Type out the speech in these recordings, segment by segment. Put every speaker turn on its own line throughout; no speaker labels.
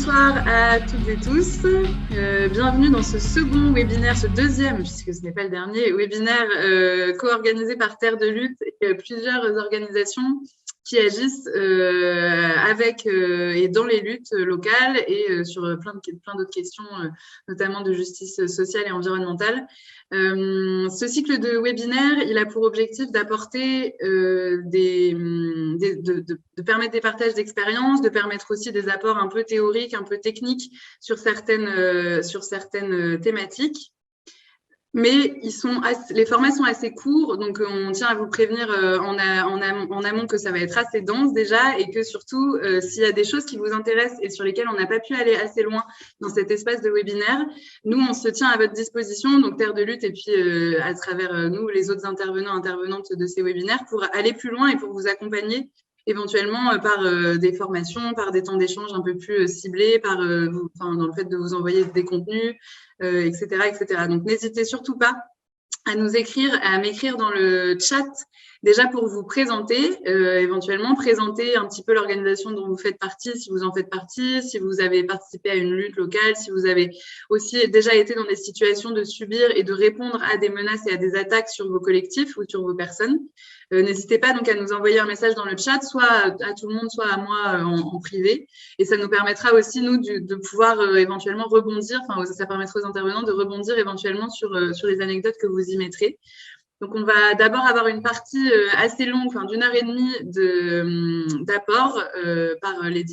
Bonsoir à toutes et tous. Bienvenue dans ce second webinaire, ce deuxième, puisque ce n'est pas le dernier, webinaire co-organisé par Terre de Lutte et plusieurs organisations qui agissent avec et dans les luttes locales et sur plein d'autres questions, notamment de justice sociale et environnementale. Ce cycle de webinaires, il a pour objectif d'apporter de permettre des partages d'expériences, de permettre aussi des apports un peu théoriques, un peu techniques sur certaines thématiques. Mais les formats sont assez courts, donc on tient à vous prévenir en amont que ça va être assez dense déjà et que surtout, s'il y a des choses qui vous intéressent et sur lesquelles on n'a pas pu aller assez loin dans cet espace de webinaire, nous, on se tient à votre disposition, donc Terre de Lutte et puis à travers nous, les autres intervenantes de ces webinaires, pour aller plus loin et pour vous accompagner éventuellement par des formations, par des temps d'échange un peu plus ciblés, dans le fait de vous envoyer des contenus, etc., etc. Donc, n'hésitez surtout pas à m'écrire dans le chat, déjà pour vous présenter, éventuellement présenter un petit peu l'organisation dont vous faites partie, si vous en faites partie, si vous avez participé à une lutte locale, si vous avez aussi déjà été dans des situations de subir et de répondre à des menaces et à des attaques sur vos collectifs ou sur vos personnes. N'hésitez pas donc à nous envoyer un message dans le chat, soit à tout le monde, soit à moi en privé. Et ça nous permettra aussi, nous, de pouvoir éventuellement rebondir, ça permettra aux intervenants de rebondir éventuellement sur les anecdotes que vous y mettrez. Donc, on va d'abord avoir une partie assez longue, d'1h30 d'apport par les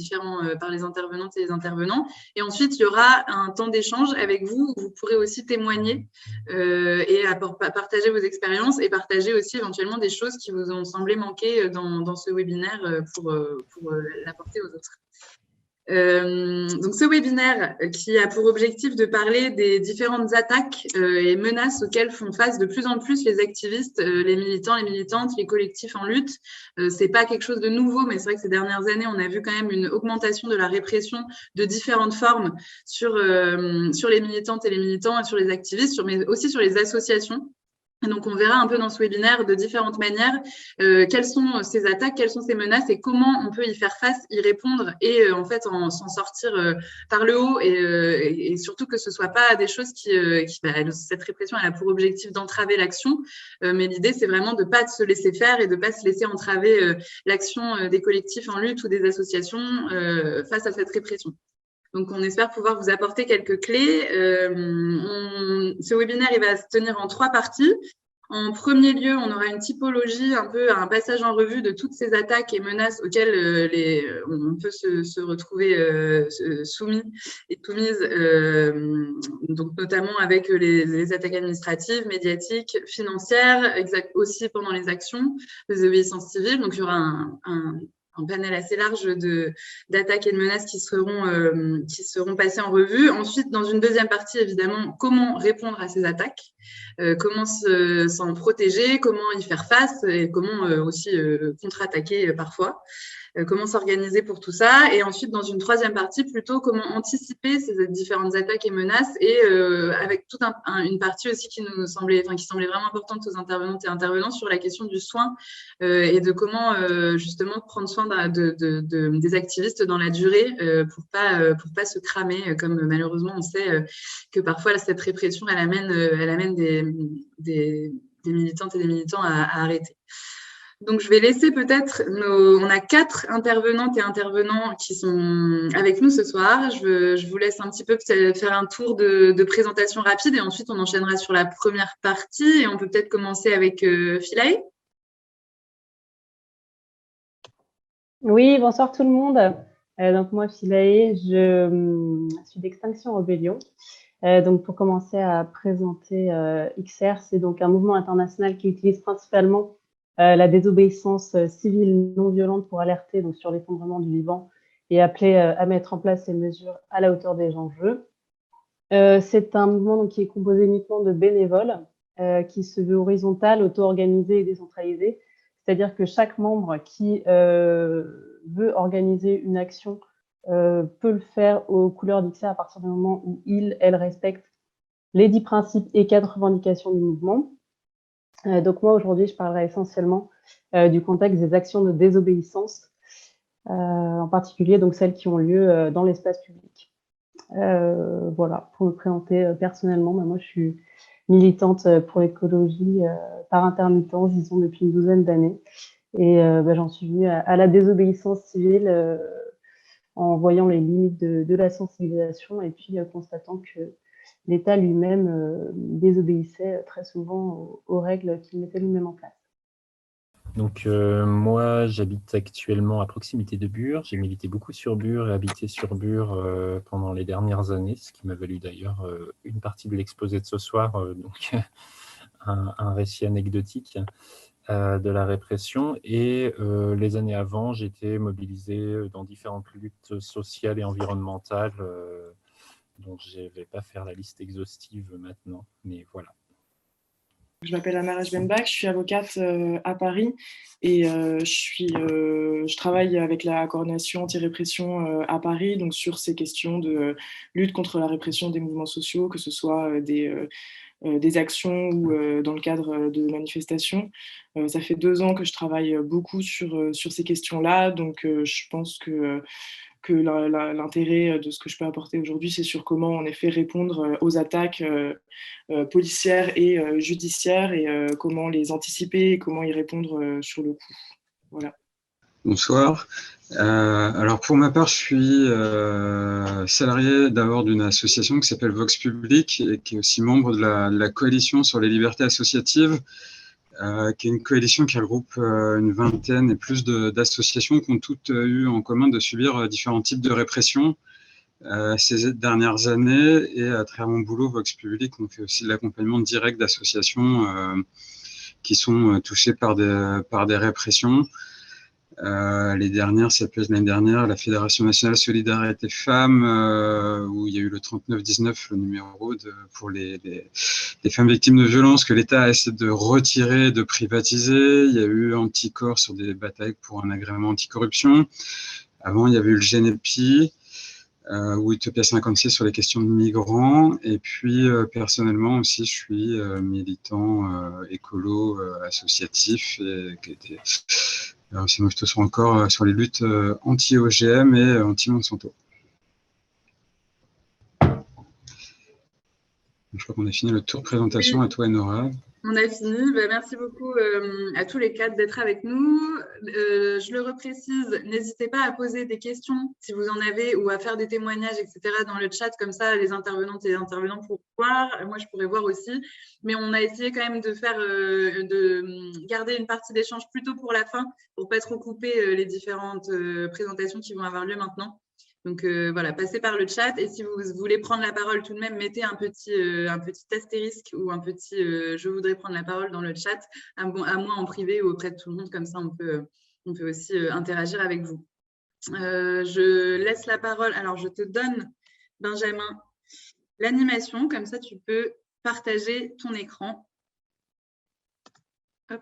intervenantes et les intervenants. Et ensuite, il y aura un temps d'échange avec vous où vous pourrez aussi témoigner et partager vos expériences et partager aussi éventuellement des choses qui vous ont semblé manquer dans ce webinaire pour l'apporter aux autres. Donc, ce webinaire qui a pour objectif de parler des différentes attaques et menaces auxquelles font face de plus en plus les activistes, les militants, les militantes, les collectifs en lutte. C'est pas quelque chose de nouveau, mais c'est vrai que ces dernières années, on a vu quand même une augmentation de la répression de différentes formes sur les militantes et les militants et sur les activistes, mais aussi sur les associations. Donc, on verra un peu dans ce webinaire de différentes manières quelles sont ces attaques, quelles sont ces menaces et comment on peut y faire face, y répondre et en fait s'en sortir par le haut et surtout que ce soit pas des choses cette répression elle a pour objectif d'entraver l'action, mais l'idée c'est vraiment de pas se laisser faire et de pas se laisser entraver l'action des collectifs en lutte ou des associations face à cette répression. Donc, on espère pouvoir vous apporter quelques clés. Ce webinaire, il va se tenir en 3 parties. En premier lieu, on aura une typologie, un passage en revue de toutes ces attaques et menaces auxquelles on peut se retrouver soumis et soumises, donc notamment avec les attaques administratives, médiatiques, financières, aussi pendant les actions de désobéissance civile. Donc, il y aura un panel assez large d'attaques et de menaces qui seront passées en revue. Ensuite, dans une deuxième partie, évidemment, comment répondre à ces attaques, comment s'en protéger, comment y faire face et comment aussi contre-attaquer parfois. Comment s'organiser pour tout ça. Et ensuite, dans une troisième partie, plutôt comment anticiper ces différentes attaques et menaces et avec toute une partie aussi qui semblait vraiment importante aux intervenantes et intervenants sur la question du soin et de comment justement prendre soin des activistes dans la durée pour pas se cramer, comme malheureusement on sait que parfois cette répression elle amène des militantes et des militants à arrêter. Donc, je vais laisser peut-être on a 4 intervenantes et intervenants qui sont avec nous ce soir. Je vous laisse un petit peu faire un tour de présentation rapide et ensuite on enchaînera sur la première partie et on peut peut-être commencer avec Philae.
Oui, bonsoir tout le monde. Donc moi, Philae, je suis d'Extinction Rebellion. Donc pour commencer à présenter XR, c'est donc un mouvement international qui utilise principalement la désobéissance civile non violente pour alerter donc, sur l'effondrement du Liban et appeler à mettre en place ces mesures à la hauteur des enjeux. C'est un mouvement donc, qui est composé uniquement de bénévoles, qui se veut horizontal, auto-organisé et décentralisé. C'est-à-dire que chaque membre qui veut organiser une action peut le faire aux couleurs d'XR à partir du moment où elle respecte les 10 principes et 4 revendications du mouvement. Donc moi, aujourd'hui, je parlerai essentiellement du contexte des actions de désobéissance en particulier donc celles qui ont lieu dans l'espace public. Voilà, pour me présenter personnellement, moi je suis militante pour l'écologie par intermittence, disons depuis une douzaine d'années. Et j'en suis venue à la désobéissance civile en voyant les limites de la sensibilisation et puis constatant que l'État lui-même désobéissait très souvent aux règles qu'il mettait lui-même en place.
Donc moi, j'habite actuellement à proximité de Bure. J'ai milité beaucoup sur Bure et habité sur Bure pendant les dernières années, ce qui m'a valu d'ailleurs une partie de l'exposé de ce soir, donc un récit anecdotique de la répression. Et les années avant, j'étais mobilisé dans différentes luttes sociales et environnementales, dont je ne vais pas faire la liste exhaustive maintenant, mais voilà.
Je m'appelle Amara Benbach, je suis avocate à Paris et je travaille avec la coordination anti-répression à Paris, donc sur ces questions de lutte contre la répression des mouvements sociaux, que ce soit des actions ou dans le cadre de manifestations. Ça fait 2 ans que je travaille beaucoup sur ces questions-là, donc je pense que l'intérêt de ce que je peux apporter aujourd'hui, c'est sur comment en effet répondre aux attaques policières et judiciaires et comment les anticiper et comment y répondre sur le coup. Voilà.
Bonsoir. Alors pour ma part, je suis salarié d'abord d'une association qui s'appelle Vox Public et qui est aussi membre de la coalition sur les libertés associatives, qui est une coalition qui regroupe une vingtaine et plus d'associations qui ont toutes eu en commun de subir différents types de répression ces dernières années. Et à travers mon boulot, Vox Public, on fait aussi de l'accompagnement direct d'associations qui sont touchées par des répressions. Les dernières, ça peut être l'année dernière, la Fédération nationale Solidarité Femmes, où il y a eu le 3919, le numéro pour les femmes victimes de violences que l'État a essayé de retirer, de privatiser. Il y a eu Anticorps sur des batailles pour un agrément anticorruption. Avant, il y avait eu le GENEPI, ou Utopia 56 sur les questions de migrants. Et puis, personnellement aussi, je suis militant écolo associatif et qui était... sinon, je te sens encore sur les luttes anti-OGM et anti-Monsanto. Je crois qu'on a fini le tour de présentation. Oui. À toi, Nora.
On a fini. Merci beaucoup à tous les 4 d'être avec nous. Je le reprécise, n'hésitez pas à poser des questions si vous en avez ou à faire des témoignages, etc. dans le chat. Comme ça, les intervenantes et les intervenants pourront voir. Moi, je pourrais voir aussi. Mais on a essayé quand même de faire, de garder une partie d'échange plutôt pour la fin pour ne pas trop couper les différentes présentations qui vont avoir lieu maintenant. Donc voilà, passez par le chat et si vous voulez prendre la parole tout de même, mettez un petit astérisque ou un petit je voudrais prendre la parole dans le chat, à moi en privé ou auprès de tout le monde, comme ça on peut aussi interagir avec vous. Je laisse la parole, alors je te donne, Benjamin, l'animation, comme ça tu peux partager ton écran. Hop.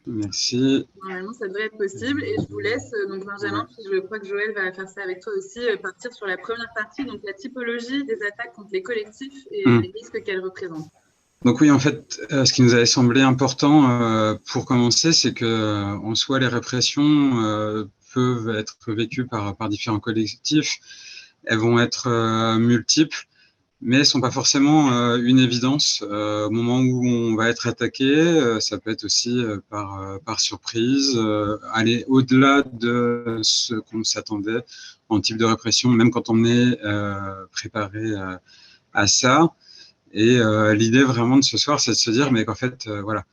Merci.
Normalement, ça devrait être possible. Et je vous laisse, donc Benjamin, puis je crois que Joël va faire ça avec toi aussi, partir sur la première partie, donc la typologie des attaques contre les collectifs et les risques qu'elles représentent.
Donc oui, en fait, ce qui nous avait semblé important pour commencer, c'est que en soi, les répressions peuvent être vécues par différents collectifs. Elles vont être multiples, mais elles ne sont pas forcément une évidence. Au moment où on va être attaqué, ça peut être aussi par surprise, aller au-delà de ce qu'on s'attendait en type de répression, même quand on est préparé à ça. Et l'idée vraiment de ce soir, c'est de se dire mais qu'en fait, voilà,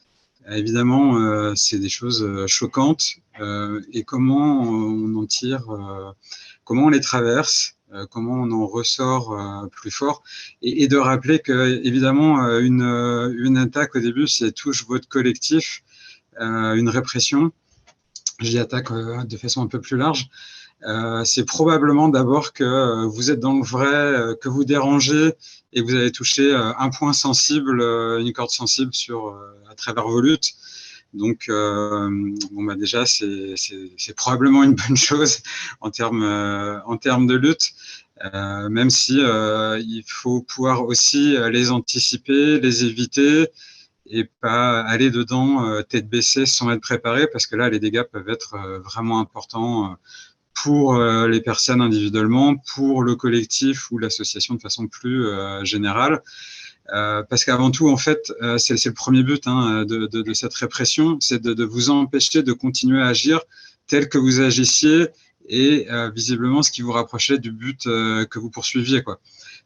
évidemment, c'est des choses choquantes et comment on en tire, comment on les traverse, comment on en ressort plus fort et de rappeler que évidemment une attaque au début, si elle touche votre collectif, une répression, je dis attaque de façon un peu plus large, c'est probablement d'abord que vous êtes dans le vrai, que vous dérangez et que vous avez touché un point sensible, une corde sensible à travers vos luttes. Donc, déjà, c'est probablement une bonne chose en termes de lutte, même si il faut pouvoir aussi les anticiper, les éviter et pas aller dedans tête baissée sans être préparé, parce que là, les dégâts peuvent être vraiment importants pour les personnes individuellement, pour le collectif ou l'association de façon plus générale. Parce qu'avant tout, en fait, c'est le premier but de cette répression, c'est de vous empêcher de continuer à agir tel que vous agissiez et visiblement ce qui vous rapprochait du but que vous poursuiviez, quoi.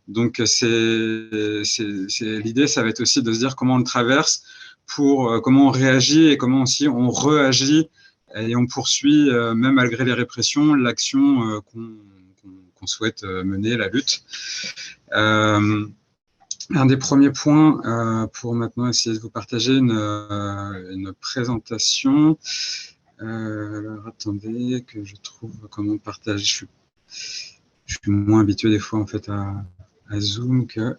Donc, l'idée, ça va être aussi de se dire comment on le traverse, comment on réagit et comment aussi on réagit et on poursuit, même malgré les répressions, l'action qu'on souhaite mener, la lutte. Un des premiers points, pour maintenant essayer de vous partager une présentation. Alors, attendez que je trouve comment partager. Je suis moins habitué des fois en fait à Zoom qu'à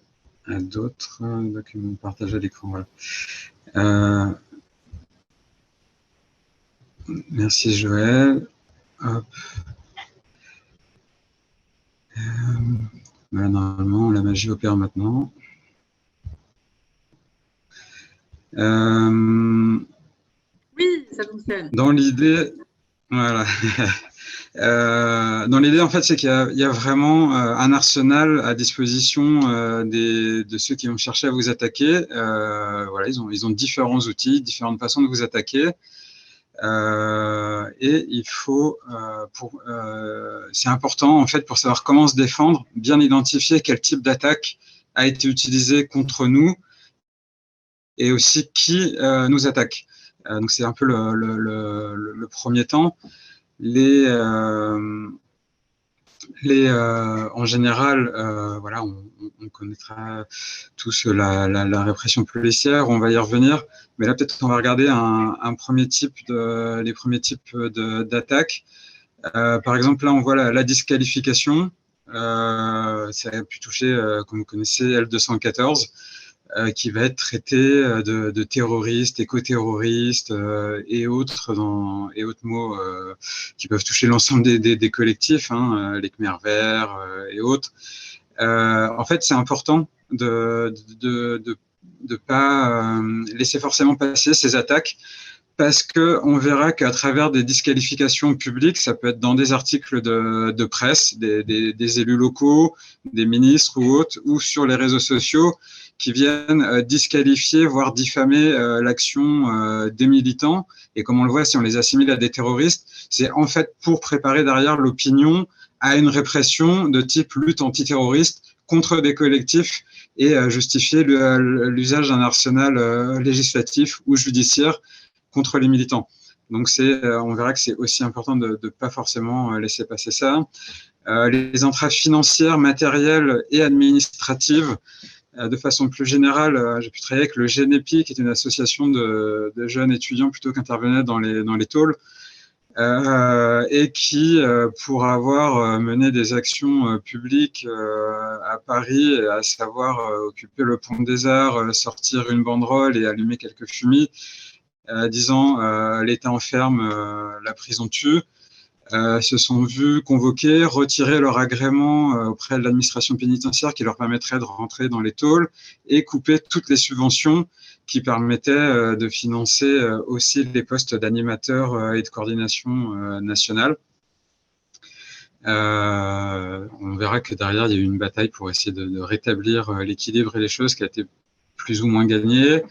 d'autres documents partagés à l'écran. Voilà. Merci Joël. Hop. Voilà, normalement, la magie opère maintenant.
Oui, ça fonctionne.
Dans l'idée, voilà. Dans l'idée, en fait, c'est qu'il y a vraiment un arsenal à disposition de ceux qui vont chercher à vous attaquer. Voilà, ils ont différents outils, différentes façons de vous attaquer. Et il faut, c'est important en fait pour savoir comment se défendre, bien identifier quel type d'attaque a été utilisé contre nous et aussi qui nous attaque. Donc c'est un peu le premier temps. En général, voilà, on connaîtra tous la répression policière, on va y revenir, mais là peut-être on va regarder les premiers types d'attaques. Par exemple, là on voit la disqualification, ça a pu toucher, comme vous connaissez, L214. Qui va être traité de terroristes, éco-terroristes et autres mots qui peuvent toucher l'ensemble des collectifs, les Khmers verts et autres. En fait, c'est important de pas laisser forcément passer ces attaques, parce qu'on verra qu'à travers des disqualifications publiques, ça peut être dans des articles de presse, des élus locaux, des ministres ou autres, ou sur les réseaux sociaux, qui viennent disqualifier, voire diffamer l'action des militants. Et comme on le voit, si on les assimile à des terroristes, c'est en fait pour préparer derrière l'opinion à une répression de type lutte antiterroriste contre des collectifs et justifier l'usage d'un arsenal législatif ou judiciaire contre les militants. Donc on verra que c'est aussi important de ne pas forcément laisser passer ça. Les entraves financières, matérielles et administratives. De façon plus générale, j'ai pu travailler avec le GENEPI, qui est une association de jeunes étudiants plutôt qu'intervenait dans les tôles, et qui, pour avoir mené des actions publiques à Paris, à savoir occuper le pont des Arts, sortir une banderole et allumer quelques fumis, disant l'État enferme, la prison tue, se sont vus convoquer, retirer leur agrément auprès de l'administration pénitentiaire qui leur permettrait de rentrer dans les tôles et couper toutes les subventions qui permettaient de financer aussi les postes d'animateurs et de coordination nationale. On verra que derrière, il y a eu une bataille pour essayer de rétablir l'équilibre et les choses qui a été plus ou moins gagnée.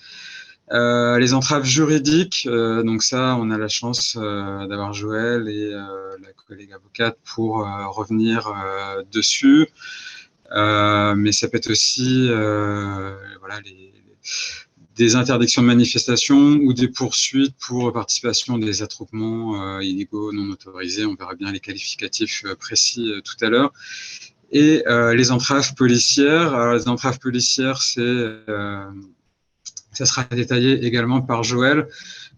Les entraves juridiques, donc ça, on a la chance d'avoir Joël et la collègue avocate pour revenir dessus. Mais ça peut être aussi voilà, des interdictions de manifestation ou des poursuites pour participation à des attroupements illégaux non autorisés. On verra bien les qualificatifs précis tout à l'heure. Et les entraves policières. Alors, les entraves policières, ça sera détaillé également par Joël,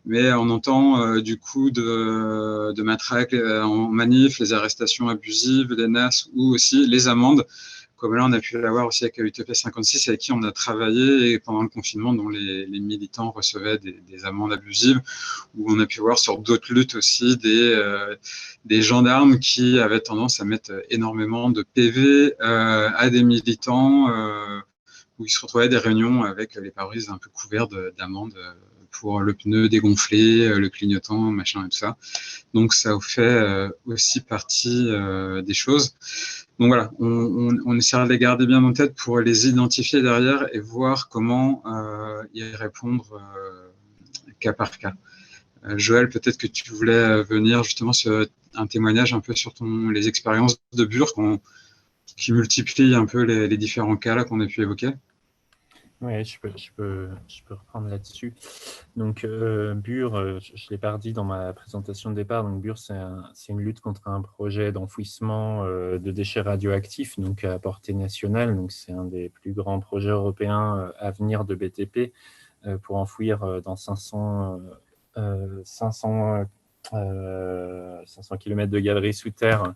mais on entend du coup de matraques en manif, les arrestations abusives, les NAS ou aussi les amendes, comme là on a pu l'avoir aussi avec UTP 56, avec qui on a travaillé et pendant le confinement, dont les militants recevaient des amendes abusives, où on a pu voir sur d'autres luttes aussi des gendarmes qui avaient tendance à mettre énormément de PV à des militants où ils se retrouvaient à des réunions avec les pare-brises un peu couverts d'amendes pour le pneu dégonflé, le clignotant, machin et tout ça. Donc ça fait aussi partie des choses. Donc voilà, on essaiera de les garder bien en tête pour les identifier derrière et voir comment y répondre cas par cas. Joël, peut-être que tu voulais venir justement sur un témoignage un peu sur les expériences de Bure qui multiplient un peu les différents cas là qu'on a pu évoquer.
Oui, je peux reprendre là-dessus. Donc, Bure, je ne l'ai pas dit dans ma présentation de départ, donc Bure, c'est une lutte contre un projet d'enfouissement de déchets radioactifs, donc à portée nationale. Donc, c'est un des plus grands projets européens à venir de BTP pour enfouir dans 500 km de galeries sous terre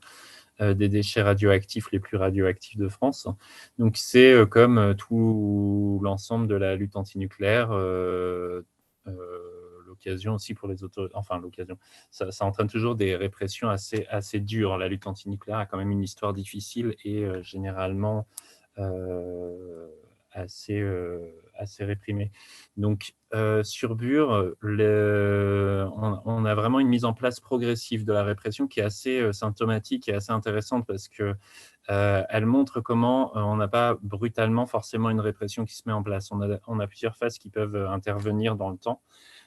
des déchets radioactifs les plus radioactifs de France. Donc, c'est comme tout l'ensemble de la lutte antinucléaire, l'occasion aussi pour les autorités, enfin l'occasion, ça entraîne toujours des répressions assez dures. La lutte antinucléaire a quand même une histoire difficile et généralement assez réprimée. Donc, sur Bure, on a vraiment une mise en place progressive de la répression qui est assez symptomatique et assez intéressante parce que elle montre comment on n'a pas brutalement forcément une répression qui se met en place. On a plusieurs phases qui peuvent intervenir dans le temps.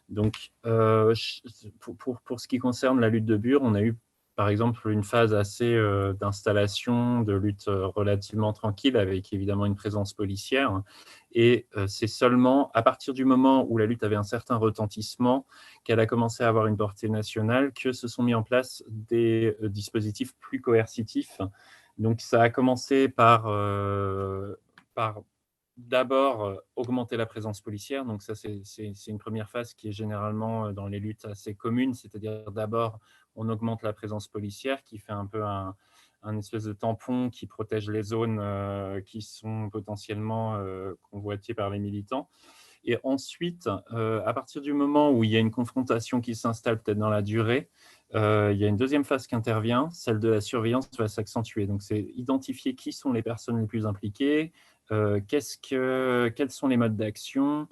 Donc, pour ce qui concerne la lutte de Bure, on a eu par exemple une phase assez d'installation, de lutte relativement tranquille avec évidemment une présence policière. Et c'est seulement à partir du moment où la lutte avait un certain retentissement qu'elle a commencé à avoir une portée nationale que se sont mis en place des dispositifs plus coercitifs. Donc ça a commencé par d'abord augmenter la présence policière. Donc ça, c'est une première phase qui est généralement dans les luttes assez commune, c'est-à-dire d'abord on augmente la présence policière qui fait un peu un espèce de tampon qui protège les zones qui sont potentiellement convoitées par les militants. Et ensuite, à partir du moment où il y a une confrontation qui s'installe peut-être dans la durée, il y a une deuxième phase qui intervient, celle de la surveillance va s'accentuer. Donc, c'est identifier qui sont les personnes les plus impliquées, quels sont les modes d'action,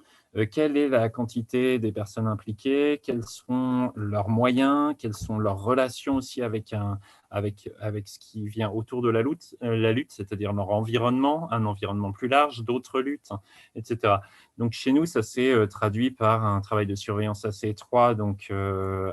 quelle est la quantité des personnes impliquées, quels sont leurs moyens, quelles sont leurs relations aussi avec ce qui vient autour de la lutte, c'est-à-dire leur environnement, un environnement plus large, d'autres luttes, etc. Donc chez nous, ça s'est traduit par un travail de surveillance assez étroit, donc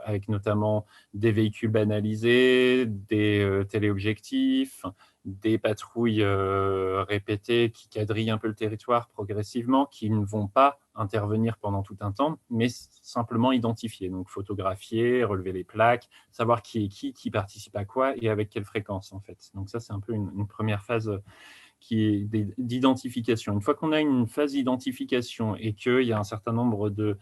avec notamment des véhicules banalisés, des téléobjectifs, des patrouilles répétées qui quadrillent un peu le territoire progressivement, qui ne vont pas intervenir pendant tout un temps, mais simplement identifier, donc photographier, relever les plaques, savoir qui est qui participe à quoi et avec quelle fréquence en fait. Donc ça, c'est un peu une première phase qui est d'identification. Une fois qu'on a une phase d'identification et qu'il y a un certain nombre de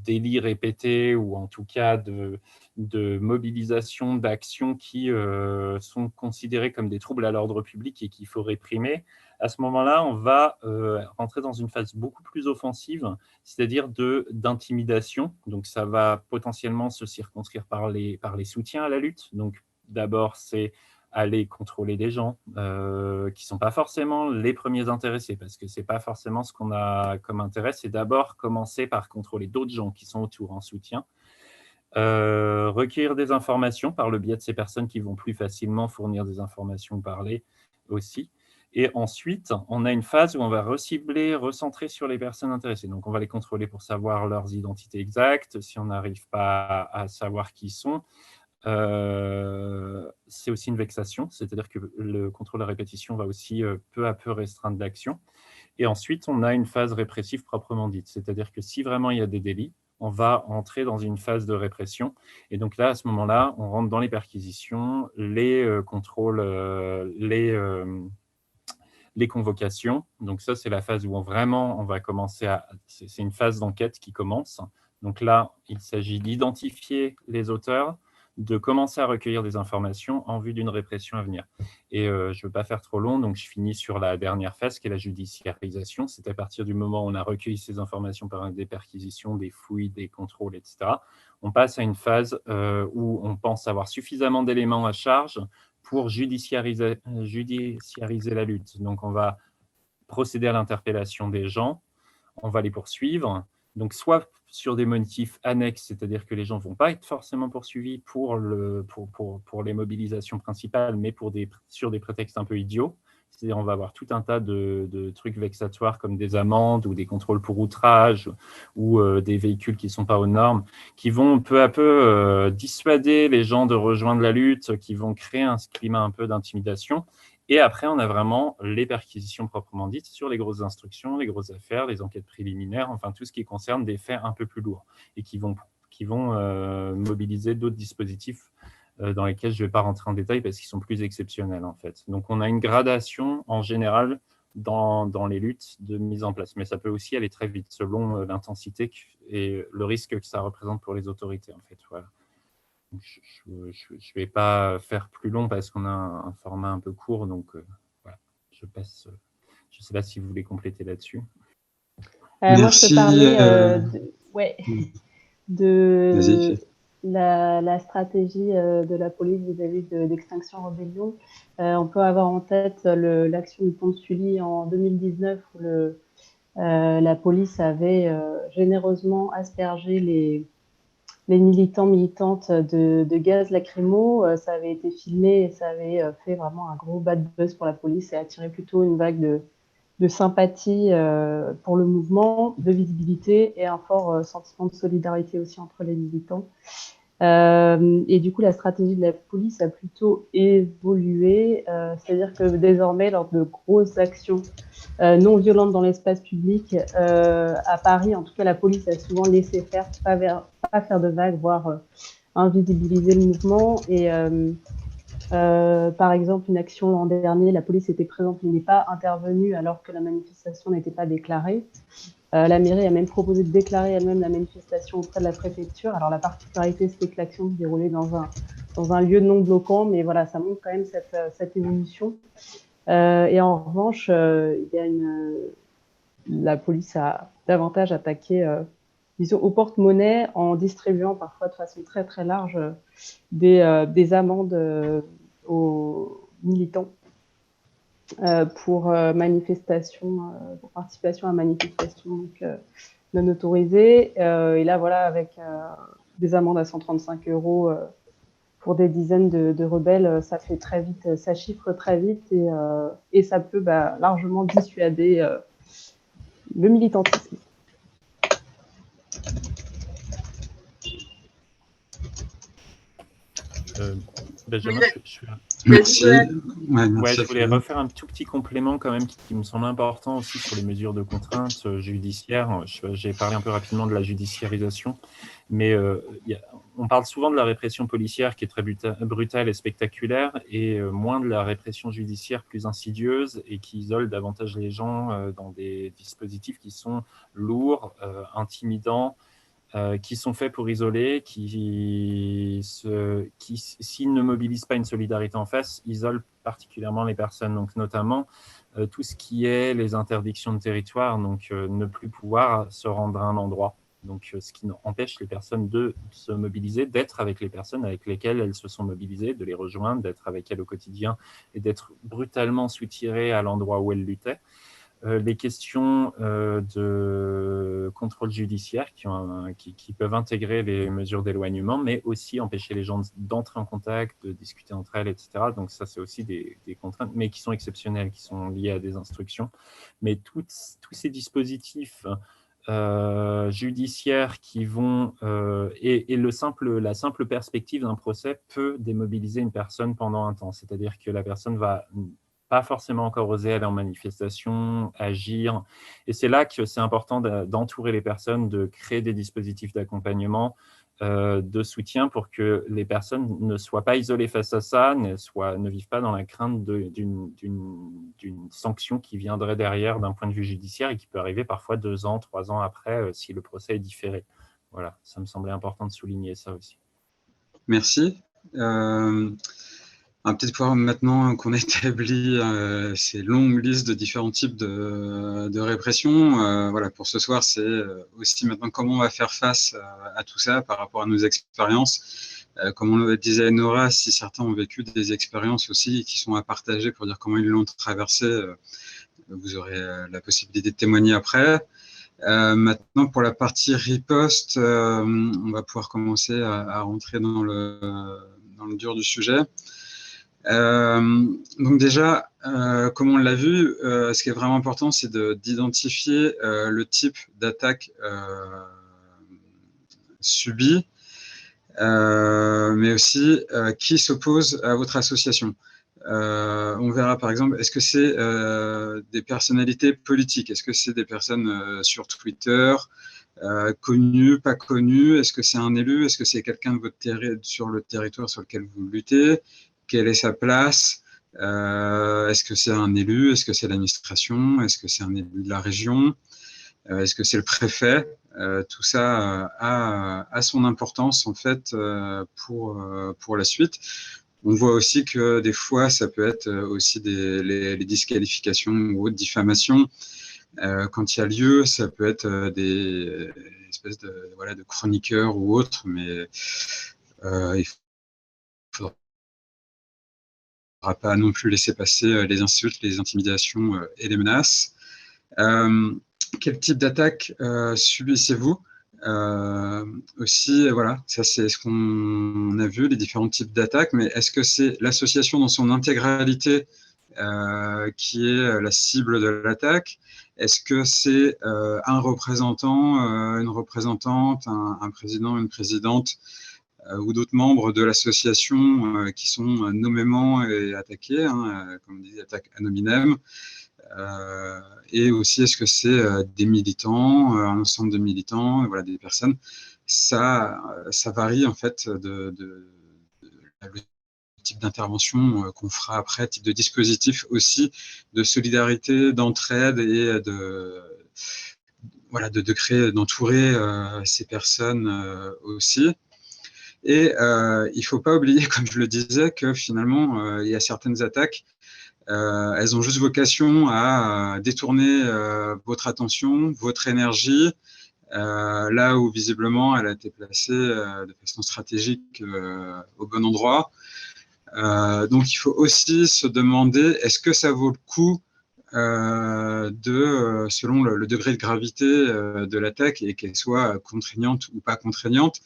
délits répétés ou en tout cas de mobilisation, d'actions qui sont considérées comme des troubles à l'ordre public et qu'il faut réprimer, à ce moment-là, on va rentrer dans une phase beaucoup plus offensive, c'est-à-dire d'intimidation. Donc, ça va potentiellement se circonscrire par les soutiens à la lutte. Donc, d'abord, c'est aller contrôler des gens qui ne sont pas forcément les premiers intéressés, parce que ce n'est pas forcément ce qu'on a comme intérêt, c'est d'abord commencer par contrôler d'autres gens qui sont autour en soutien, recueillir des informations par le biais de ces personnes qui vont plus facilement fournir des informations parlées aussi. Et ensuite, on a une phase où on va recibler, recentrer sur les personnes intéressées. Donc, on va les contrôler pour savoir leurs identités exactes, si on n'arrive pas à savoir qui ils sont. C'est aussi une vexation, c'est-à-dire que le contrôle à répétition va aussi peu à peu restreindre l'action. Et ensuite, on a une phase répressive proprement dite, c'est-à-dire que si vraiment il y a des délits, on va entrer dans une phase de répression. Et donc là, à ce moment-là, on rentre dans les perquisitions, les contrôles, les convocations. Donc ça, c'est la phase où on va commencer c'est une phase d'enquête qui commence. Donc là, il s'agit d'identifier les auteurs, de commencer à recueillir des informations en vue d'une répression à venir. Et je ne veux pas faire trop long, donc je finis sur la dernière phase qui est la judiciarisation. C'est à partir du moment où on a recueilli ces informations par des perquisitions, des fouilles, des contrôles, etc. On passe à une phase où on pense avoir suffisamment d'éléments à charge pour judiciariser la lutte. Donc, on va procéder à l'interpellation des gens, on va les poursuivre. Donc, soit sur des motifs annexes, c'est-à-dire que les gens ne vont pas être forcément poursuivis pour les mobilisations principales, mais sur des prétextes un peu idiots. C'est-à-dire on va avoir tout un tas de trucs vexatoires comme des amendes ou des contrôles pour outrage ou des véhicules qui ne sont pas aux normes, qui vont peu à peu dissuader les gens de rejoindre la lutte, qui vont créer un climat un peu d'intimidation. Et après, on a vraiment les perquisitions proprement dites sur les grosses instructions, les grosses affaires, les enquêtes préliminaires, enfin tout ce qui concerne des faits un peu plus lourds et qui vont mobiliser d'autres dispositifs dans lesquels je ne vais pas rentrer en détail parce qu'ils sont plus exceptionnels en fait. Donc on a une gradation en général dans les luttes de mise en place, mais ça peut aussi aller très vite selon l'intensité et le risque que ça représente pour les autorités en fait. Voilà. Je ne vais pas faire plus long parce qu'on a un format un peu court, donc voilà, je passe. Je ne sais pas si vous voulez compléter là-dessus.
Moi, je peux parler de la stratégie de la police vis-à-vis d'Extinction Rebellion. On peut avoir en tête l'action du pont de Sully en 2019 où la police avait généreusement aspergé les militantes de gaz lacrymo. Ça avait été filmé et ça avait fait vraiment un gros bad buzz pour la police et attiré plutôt une vague de sympathie pour le mouvement, de visibilité et un fort sentiment de solidarité aussi entre les militants. Et du coup, la stratégie de la police a plutôt évolué, c'est-à-dire que désormais, lors de grosses actions non violentes dans l'espace public, à Paris, en tout cas, la police a souvent laissé faire, pas faire de vagues, voire invisibiliser le mouvement. Et par exemple, une action l'an dernier, la police était présente mais n'est pas intervenue alors que la manifestation n'était pas déclarée. La mairie a même proposé de déclarer elle-même la manifestation auprès de la préfecture. Alors la particularité, c'était que l'action se déroulait dans un lieu non bloquant, mais voilà, ça montre quand même cette évolution. Et en revanche, la police a davantage attaqué, disons, aux porte-monnaie en distribuant parfois de façon très très large des amendes aux militants pour participation à manifestation donc, non autorisée. Et là, voilà, avec des amendes à 135 € pour des dizaines de rebelles, ça fait très vite, ça chiffre très vite et ça peut largement dissuader le militantisme.
Benjamin,
Merci.
Je voulais refaire un tout petit complément quand même qui me semble important aussi sur les mesures de contrainte judiciaire. J'ai parlé un peu rapidement de la judiciarisation, mais on parle souvent de la répression policière qui est très brutale et spectaculaire et moins de la répression judiciaire plus insidieuse et qui isole davantage les gens dans des dispositifs qui sont lourds, intimidants, qui sont faits pour isoler, qui s'ils ne mobilisent pas une solidarité en face, isolent particulièrement les personnes. Donc, notamment, tout ce qui est les interdictions de territoire, donc ne plus pouvoir se rendre à un endroit. Donc, ce qui empêche les personnes de se mobiliser, d'être avec les personnes avec lesquelles elles se sont mobilisées, de les rejoindre, d'être avec elles au quotidien et d'être brutalement soutirées à l'endroit où elles luttaient. Les questions de contrôle judiciaire qui peuvent intégrer les mesures d'éloignement, mais aussi empêcher les gens d'entrer en contact, de discuter entre elles, etc. Donc ça, c'est aussi des contraintes, mais qui sont exceptionnelles, qui sont liées à des instructions. Mais tous ces dispositifs judiciaires qui vont et la simple perspective d'un procès peut démobiliser une personne pendant un temps. C'est-à-dire que la personne va pas forcément encore oser aller en manifestation, agir. Et c'est là que c'est important d'entourer les personnes, de créer des dispositifs d'accompagnement, de soutien pour que les personnes ne soient pas isolées face à ça, ne vivent pas dans la crainte d'une sanction qui viendrait derrière d'un point de vue judiciaire et qui peut arriver parfois 2 ans, 3 ans après si le procès est différé. Voilà, ça me semblait important de souligner ça aussi.
Merci. On va peut-être pouvoir, maintenant qu'on a établi ces longues listes de différents types de répression, voilà, pour ce soir, c'est aussi maintenant comment on va faire face à tout ça par rapport à nos expériences. Comme on le disait Nora, si certains ont vécu des expériences aussi qui sont à partager pour dire comment ils l'ont traversé, vous aurez la possibilité de témoigner après. Maintenant, pour la partie riposte, on va pouvoir commencer à rentrer dans le dur du sujet. Donc déjà, comme on l'a vu, ce qui est vraiment important, c'est d'identifier le type d'attaque subie, mais aussi qui s'oppose à votre association. On verra par exemple, est-ce que c'est des personnalités politiques? Est-ce que c'est des personnes sur Twitter, connues, pas connues? Est-ce que c'est un élu? Est-ce que c'est quelqu'un de votre sur le territoire sur lequel vous luttez? Quelle est sa place? Est-ce que c'est un élu? Est-ce que c'est l'administration? Est-ce que c'est un élu de la région? Est-ce que c'est le préfet? Tout ça a son importance en fait pour la suite. On voit aussi que des fois, ça peut être aussi les disqualifications ou autres diffamations. Quand il y a lieu, ça peut être des espèces de chroniqueurs ou autres, mais il ne faudra pas non plus laisser passer les insultes, les intimidations et les menaces. Quel type d'attaque subissez-vous? Aussi, voilà, ça c'est ce qu'on a vu, les différents types d'attaques, mais est-ce que c'est l'association dans son intégralité qui est la cible de l'attaque? Est-ce que c'est un représentant, une représentante, un président, une présidente ou d'autres membres de l'association qui sont nommément attaqués, hein, comme on dit, attaques ad hominem? Et aussi, est-ce que c'est des militants, un ensemble de militants, voilà, des personnes? Ça varie en fait le type d'intervention qu'on fera après, type de dispositif aussi de solidarité, d'entraide et de créer, d'entourer ces personnes aussi. Et il ne faut pas oublier, comme je le disais, que finalement, il y a certaines attaques, elles ont juste vocation à détourner votre attention, votre énergie, là où visiblement elle a été placée de façon stratégique au bon endroit. Donc il faut aussi se demander, est-ce que ça vaut le coup selon le degré de gravité de l'attaque et qu'elle soit contraignante ou pas contraignante,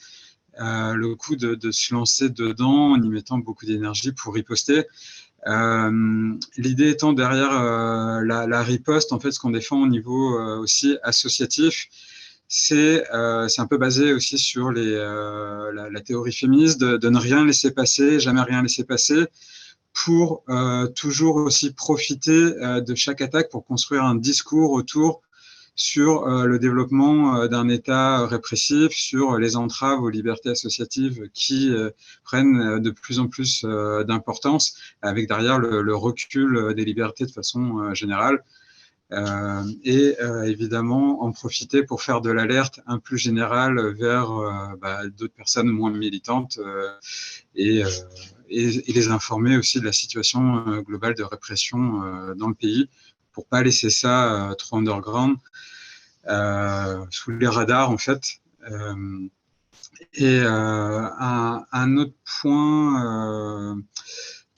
le coup de se lancer dedans en y mettant beaucoup d'énergie pour riposter. L'idée étant derrière la riposte, en fait, ce qu'on défend au niveau aussi associatif, c'est un peu basé aussi sur la théorie féministe de ne rien laisser passer, jamais rien laisser passer, pour toujours aussi profiter de chaque attaque pour construire un discours autour sur le développement d'un État répressif, sur les entraves aux libertés associatives qui prennent de plus en plus d'importance, avec derrière le recul des libertés de façon générale. Et évidemment, en profiter pour faire de l'alerte un peu générale vers d'autres personnes moins militantes et les informer aussi de la situation globale de répression dans le pays, pour pas laisser ça trop underground, sous les radars en fait. Et un autre point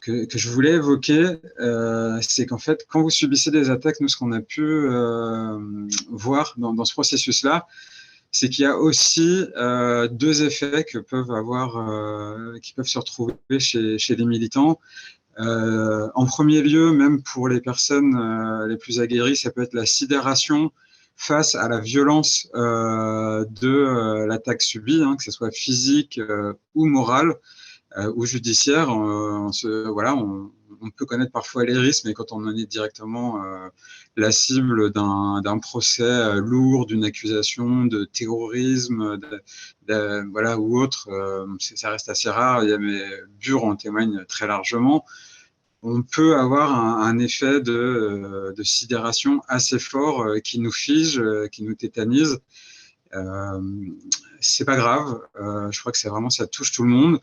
que je voulais évoquer, c'est qu'en fait, quand vous subissez des attaques, nous, ce qu'on a pu voir dans ce processus-là, c'est qu'il y a aussi deux effets qui peuvent se retrouver chez les militants. En premier lieu, même pour les personnes les plus aguerries, ça peut être la sidération face à la violence de l'attaque subie, hein, que ce soit physique ou morale ou judiciaire. On peut connaître parfois les risques, mais quand on en est directement la cible d'un procès lourd, d'une accusation de terrorisme, ou autre, ça reste assez rare. Mais Bure en témoigne très largement. On peut avoir un effet de sidération assez fort qui nous fige, qui nous tétanise. C'est pas grave. Je crois que ça touche tout le monde.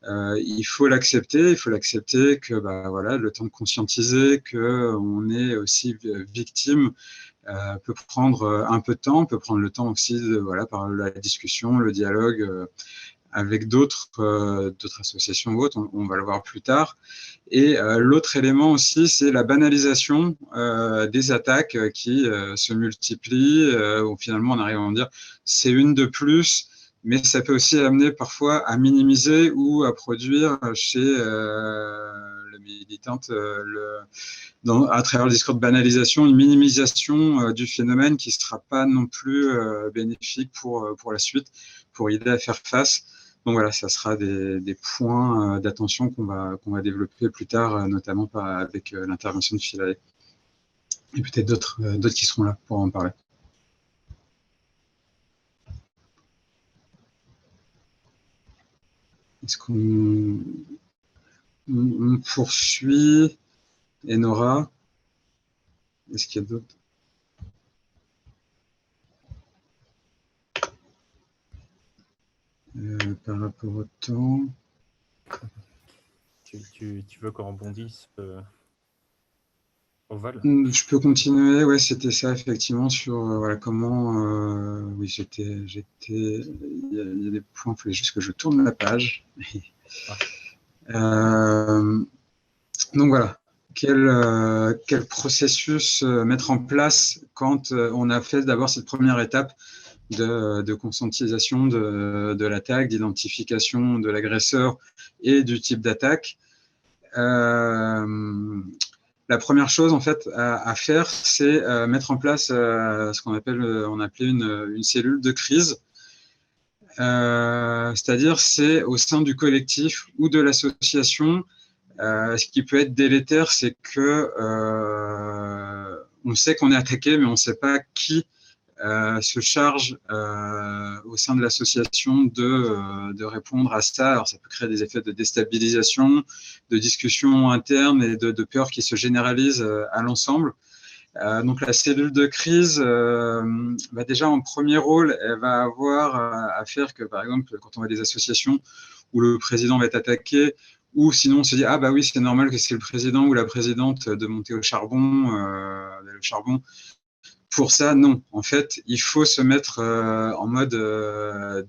Il faut l'accepter que le temps de conscientiser qu'on est aussi victime peut prendre un peu de temps, peut prendre le temps aussi par la discussion, le dialogue, avec d'autres associations ou autres, on va le voir plus tard. Et l'autre élément aussi, c'est la banalisation des attaques qui se multiplient, où finalement on arrive à en dire c'est une de plus, mais ça peut aussi amener parfois à minimiser ou à produire chez la militante, à travers le discours de banalisation, une minimisation du phénomène qui ne sera pas non plus bénéfique pour la suite, pour aider à faire face. Donc voilà, ça sera des points d'attention qu'on va développer plus tard, notamment avec l'intervention de Philae. Et peut-être d'autres qui seront là pour en parler. Est-ce qu'on poursuit? Enora, est-ce qu'il y a d'autres? Par rapport au temps.
Tu veux qu'on rebondisse au vol?
Je peux continuer, ouais, c'était ça effectivement sur voilà, comment. Oui, il y a des points, il fallait juste que je tourne la page. Donc voilà, quel processus mettre en place quand on a fait d'abord cette première étape de conscientisation de l'attaque, d'identification de l'agresseur et du type d'attaque. La première chose en fait à faire, c'est mettre en place ce qu'on appelait une cellule de crise. C'est-à-dire c'est au sein du collectif ou de l'association. Ce qui peut être délétère, c'est que on sait qu'on est attaqué, mais on ne sait pas qui se charge au sein de l'association de répondre à ça. Alors ça peut créer des effets de déstabilisation, de discussion interne et de peur qui se généralisent à l'ensemble. Donc la cellule de crise, déjà en premier rôle, elle va avoir à faire que, par exemple, quand on a des associations où le président va être attaqué, ou sinon on se dit ah bah oui c'est normal que c'est le président ou la présidente de monter au charbon, le charbon. Pour ça, non. En fait, il faut se mettre en mode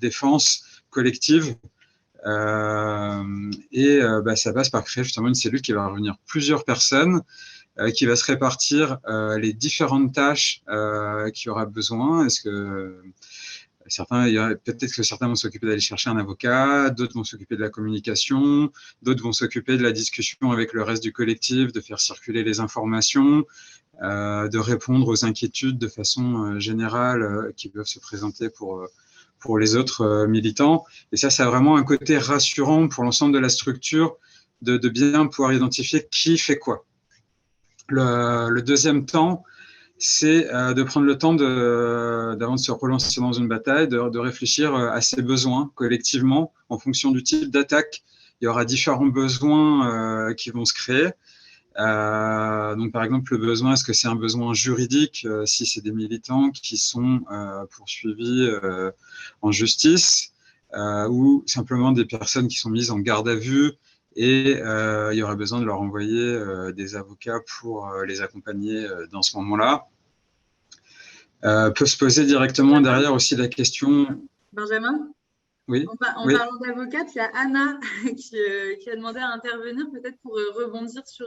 défense collective. Ça passe par créer justement une cellule qui va réunir plusieurs personnes, qui va se répartir les différentes tâches qu'il y aura besoin. Peut-être que certains vont s'occuper d'aller chercher un avocat, d'autres vont s'occuper de la communication, d'autres vont s'occuper de la discussion avec le reste du collectif, de faire circuler les informations, de répondre aux inquiétudes de façon générale qui peuvent se présenter pour les autres militants. Et ça a vraiment un côté rassurant pour l'ensemble de la structure de bien pouvoir identifier qui fait quoi. Le deuxième temps, c'est de prendre le temps d'avant de se relancer dans une bataille, de réfléchir à ses besoins collectivement en fonction du type d'attaque. Il y aura différents besoins qui vont se créer. Donc, par exemple, le besoin, est-ce que c'est un besoin juridique si c'est des militants qui sont poursuivis en justice ou simplement des personnes qui sont mises en garde à vue et il y aurait besoin de leur envoyer des avocats pour les accompagner dans ce moment-là. Peut se poser directement derrière aussi la question…
Benjamin ?
Oui.
En parlant d'avocate, il y a Anna qui a demandé à intervenir, peut-être pour rebondir sur…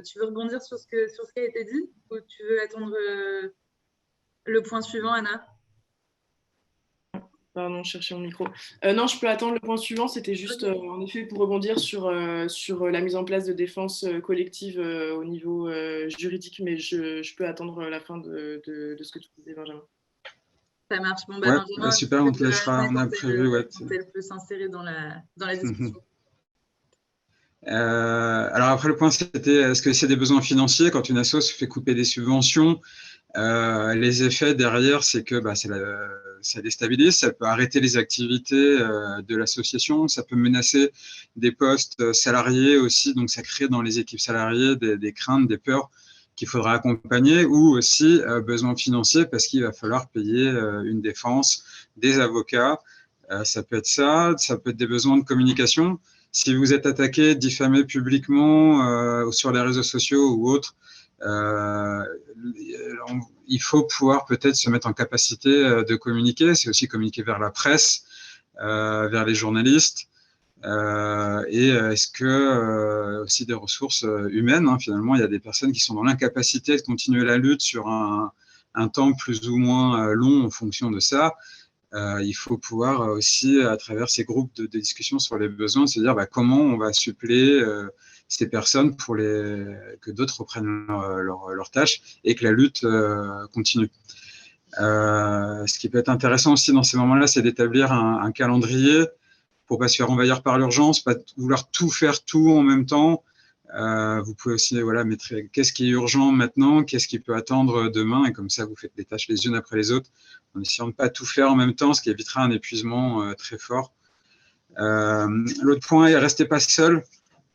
tu veux rebondir sur ce qui a été dit ou tu veux attendre le point suivant, Anna ?
Pardon, je cherchais mon micro. Non, je peux attendre le point suivant. C'était juste, en effet, pour rebondir sur la mise en place de défense collective au niveau juridique, mais je peux attendre la fin de ce que tu disais, Benjamin.
Ça marche. Bon,
Benjamin, super, on te laissera, on a prévu.
Elle peut s'insérer dans la discussion.
Alors après, le point, c'était est-ce que c'est des besoins financiers? Quand une asso se fait couper des subventions, les effets derrière, c'est que ça déstabilise, ça peut arrêter les activités de l'association, ça peut menacer des postes salariés aussi, donc ça crée dans les équipes salariées des craintes, des peurs qu'il faudra accompagner, ou aussi besoins financiers parce qu'il va falloir payer une défense, des avocats, ça peut être ça peut être des besoins de communication. Si vous êtes attaqué, diffamé publiquement sur les réseaux sociaux ou autres, il faut pouvoir peut-être se mettre en capacité de communiquer. C'est aussi communiquer vers la presse, vers les journalistes. Et est-ce que aussi des ressources humaines, hein, finalement, il y a des personnes qui sont dans l'incapacité de continuer la lutte sur un temps plus ou moins long en fonction de ça. Il faut pouvoir aussi, à travers ces groupes de discussion sur les besoins, se dire comment on va suppléer ces personnes pour que d'autres reprennent leurs tâches et que la lutte continue. Ce qui peut être intéressant aussi dans ces moments-là, c'est d'établir un calendrier pour ne pas se faire envahir par l'urgence, pas vouloir tout faire tout en même temps. Vous pouvez aussi mettre qu'est-ce qui est urgent maintenant, qu'est-ce qui peut attendre demain, et comme ça, vous faites les tâches les unes après les autres, en essayant de ne pas tout faire en même temps, ce qui évitera un épuisement très fort. L'autre point est restez pas seul,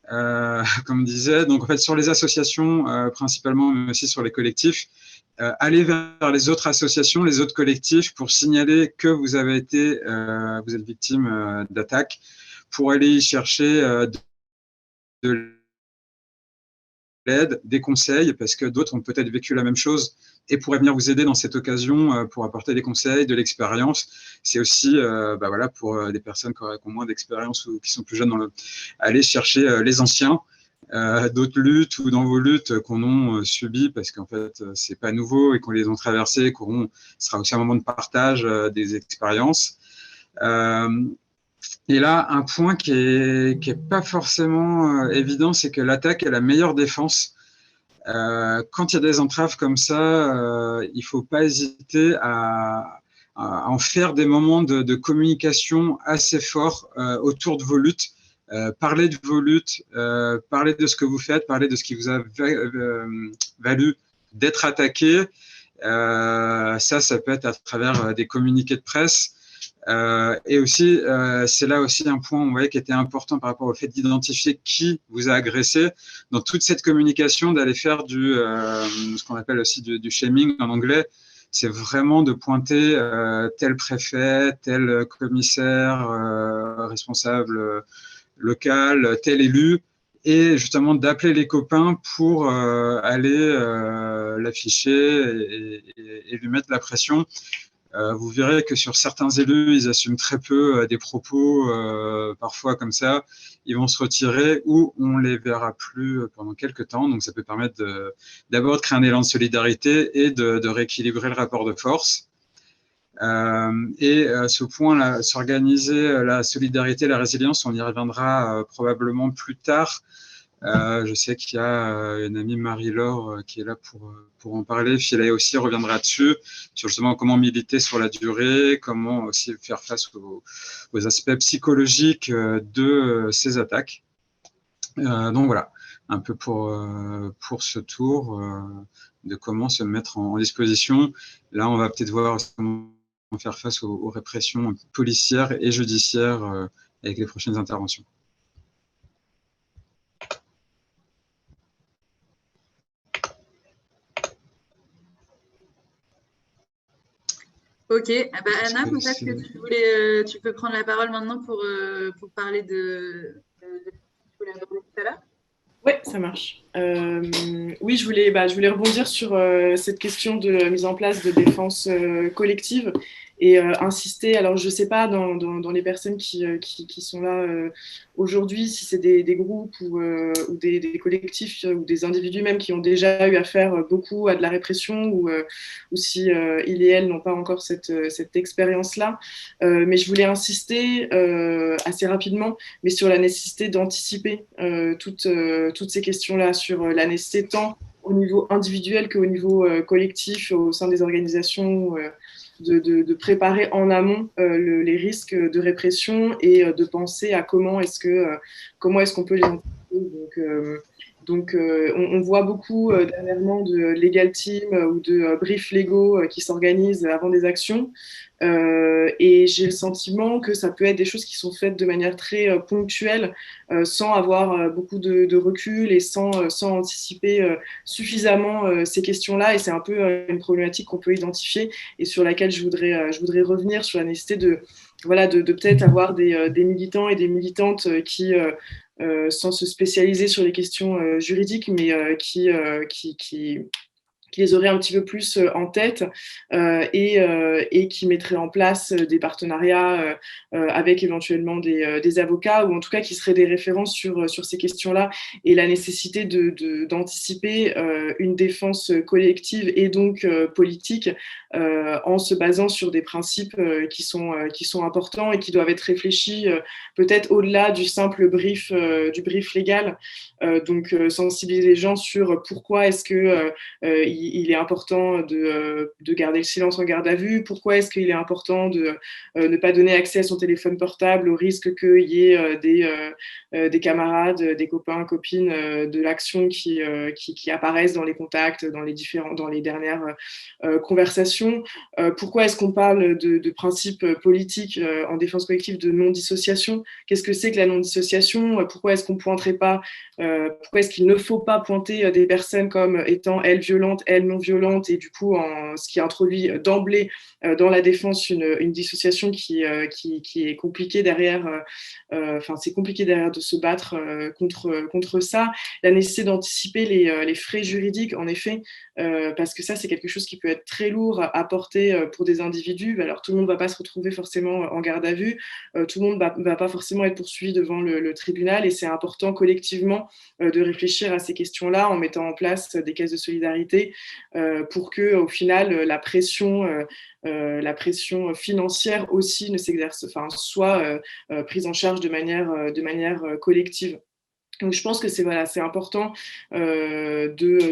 comme on disait. Donc, en fait, sur les associations, principalement, mais aussi sur les collectifs, allez vers les autres associations, les autres collectifs pour signaler que vous êtes victime d'attaques, pour aller y chercher de l'aide, des conseils, parce que d'autres ont peut-être vécu la même chose et pourraient venir vous aider dans cette occasion pour apporter des conseils, de l'expérience. C'est aussi pour des personnes qui ont moins d'expérience ou qui sont plus jeunes, aller chercher les anciens, d'autres luttes ou dans vos luttes qu'on a subies, parce qu'en fait, c'est pas nouveau et qu'on les a traversées, ce sera aussi un moment de partage des expériences. Et là, un point qui est pas forcément évident, c'est que l'attaque est la meilleure défense. Quand il y a des entraves comme ça, il faut pas hésiter à en faire des moments de communication assez forts autour de vos luttes. Parler de vos luttes, parler de ce que vous faites, parler de ce qui vous a valu d'être attaqué. Ça peut être à travers des communiqués de presse. Et aussi, c'est là aussi un point, qui était important par rapport au fait d'identifier qui vous a agressé. Dans toute cette communication, d'aller faire ce qu'on appelle aussi du shaming en anglais, c'est vraiment de pointer tel préfet, tel commissaire, responsable local, tel élu, et justement d'appeler les copains pour aller l'afficher et lui mettre la pression. Vous verrez que sur certains élus, ils assument très peu des propos, parfois comme ça. Ils vont se retirer ou on les verra plus pendant quelques temps. Donc, ça peut permettre d'abord de créer un élan de solidarité et de rééquilibrer le rapport de force. Ce point-là, s'organiser la solidarité, la résilience, on y reviendra probablement plus tard. Je sais qu'il y a une amie Marie-Laure qui est là pour en parler. Philae aussi reviendra dessus, sur justement comment militer sur la durée, comment aussi faire face aux aspects psychologiques de ces attaques. Donc voilà, un peu pour ce tour de comment se mettre en disposition. Là, on va peut-être voir comment faire face aux répressions policières et judiciaires avec les prochaines interventions.
Ok, Anna, peut-être que tu peux prendre la parole maintenant pour parler de ce que tu voulais aborder tout à l'heure.
Oui, ça marche. Oui, je voulais rebondir sur cette question de mise en place de défense collective et insister. Alors, je ne sais pas dans les personnes qui sont là aujourd'hui, si c'est des groupes ou des collectifs ou des individus même qui ont déjà eu affaire beaucoup à de la répression ou si ils et elles n'ont pas encore cette expérience-là. Mais je voulais insister assez rapidement, mais sur la nécessité d'anticiper toutes ces questions-là, sur la nécessité tant au niveau individuel qu'au niveau collectif au sein des organisations, de préparer en amont les risques de répression et de penser à comment est-ce qu'on peut les anticiper. Donc, on voit beaucoup dernièrement de legal team ou de briefs légaux qui s'organisent avant des actions. Et j'ai le sentiment que ça peut être des choses qui sont faites de manière très ponctuelle, sans avoir beaucoup de recul et sans anticiper suffisamment ces questions-là. Et c'est un peu une problématique qu'on peut identifier et sur laquelle je voudrais revenir sur la nécessité de peut-être avoir des militants et des militantes qui sans se spécialiser sur les questions juridiques, mais qui qui les aurait un petit peu plus en tête et qui mettrait en place des partenariats avec éventuellement des avocats, ou en tout cas qui seraient des références sur ces questions-là, et la nécessité d'anticiper une défense collective et donc politique en se basant sur des principes qui sont importants et qui doivent être réfléchis peut-être au-delà du simple brief légal. Donc sensibiliser les gens sur pourquoi est-ce que il est important de garder le silence en garde à vue, pourquoi est-ce qu'il est important de ne pas donner accès à son téléphone portable au risque qu'il y ait des camarades, des copains, copines de l'action qui apparaissent dans les contacts, dans les dernières conversations. Pourquoi est-ce qu'on parle de principes politiques en défense collective de non-dissociation? Qu'est-ce que c'est que la non-dissociation? Pourquoi est-ce qu'on pointerait pas pourquoi est-ce qu'il ne faut pas pointer des personnes comme étant elles violentes, elles non violentes, et du coup ce qui introduit d'emblée dans la défense une dissociation qui est compliquée derrière. C'est compliqué derrière de se battre contre ça. La nécessité d'anticiper les frais juridiques, en effet, parce que ça, c'est quelque chose qui peut être très lourd à porter pour des individus. Alors, tout le monde ne va pas se retrouver forcément en garde à vue, tout le monde ne va pas forcément être poursuivi devant le tribunal, et c'est important collectivement de réfléchir à ces questions-là en mettant en place des caisses de solidarité pour que, au final, la pression financière aussi soit prise en charge de manière collective. Donc, je pense que c'est important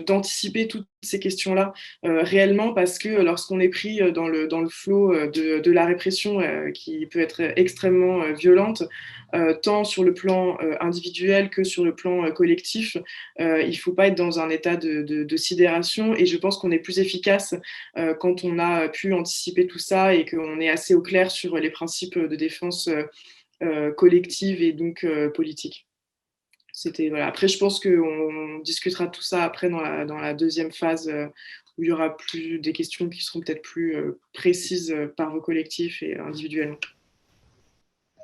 d'anticiper toutes ces questions-là réellement, parce que lorsqu'on est pris dans le flot de la répression qui peut être extrêmement violente, tant sur le plan individuel que sur le plan collectif, il ne faut pas être dans un état de sidération, et je pense qu'on est plus efficace quand on a pu anticiper tout ça et qu'on est assez au clair sur les principes de défense collective et donc politique. Voilà. Après, je pense qu'on discutera de tout ça après dans la deuxième phase où il y aura des questions qui seront peut-être plus précises par vos collectifs et individuellement.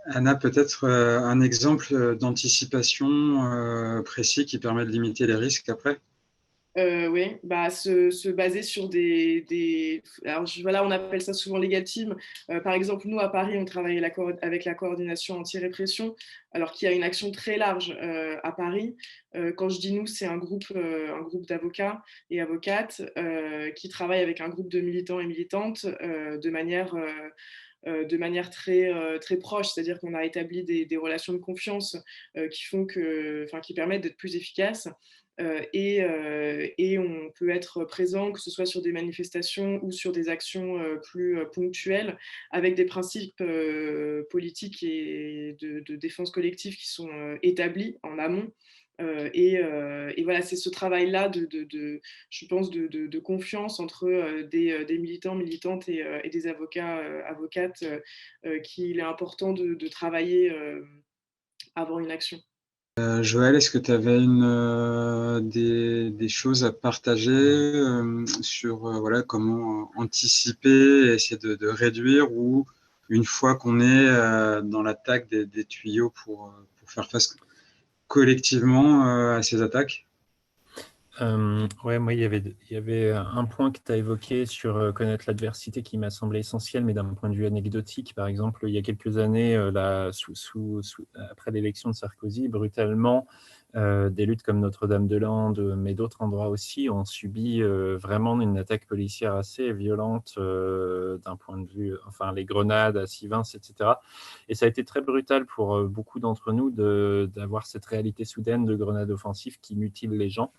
Anna, peut-être un exemple d'anticipation précis qui permet de limiter les risques après?
Oui, se baser sur alors voilà, on appelle ça souvent legal team. Par exemple, nous à Paris, on travaille avec la coordination anti-répression, alors qu'il y a une action très large à Paris. Quand je dis nous, c'est un groupe d'avocats et avocates qui travaillent avec un groupe de militants et militantes de manière très, très proche, c'est-à-dire qu'on a établi des relations de confiance qui permettent d'être plus efficaces. Et on peut être présent, que ce soit sur des manifestations ou sur des actions plus ponctuelles, avec des principes politiques et de défense collective qui sont établis en amont. Et voilà, c'est ce travail-là je pense, de confiance entre des militants, militantes et des avocats, avocates qu'il est important de travailler avant une action.
Joël, est-ce que tu avais des choses à partager sur voilà, comment anticiper, essayer de réduire, ou une fois qu'on est dans l'attaque des tuyaux pour faire face collectivement à ces attaques?
Ouais, moi, il y avait un point que tu as évoqué sur connaître l'adversité qui m'a semblé essentiel, mais d'un point de vue anecdotique. Par exemple, il y a quelques années, après l'élection de Sarkozy, brutalement, des luttes comme Notre-Dame-de-Landes, mais d'autres endroits aussi, ont subi vraiment une attaque policière assez violente d'un point de vue, enfin, les grenades à Sivins, etc. Et ça a été très brutal pour beaucoup d'entre nous d'avoir cette réalité soudaine de grenades offensives qui mutilent les gens.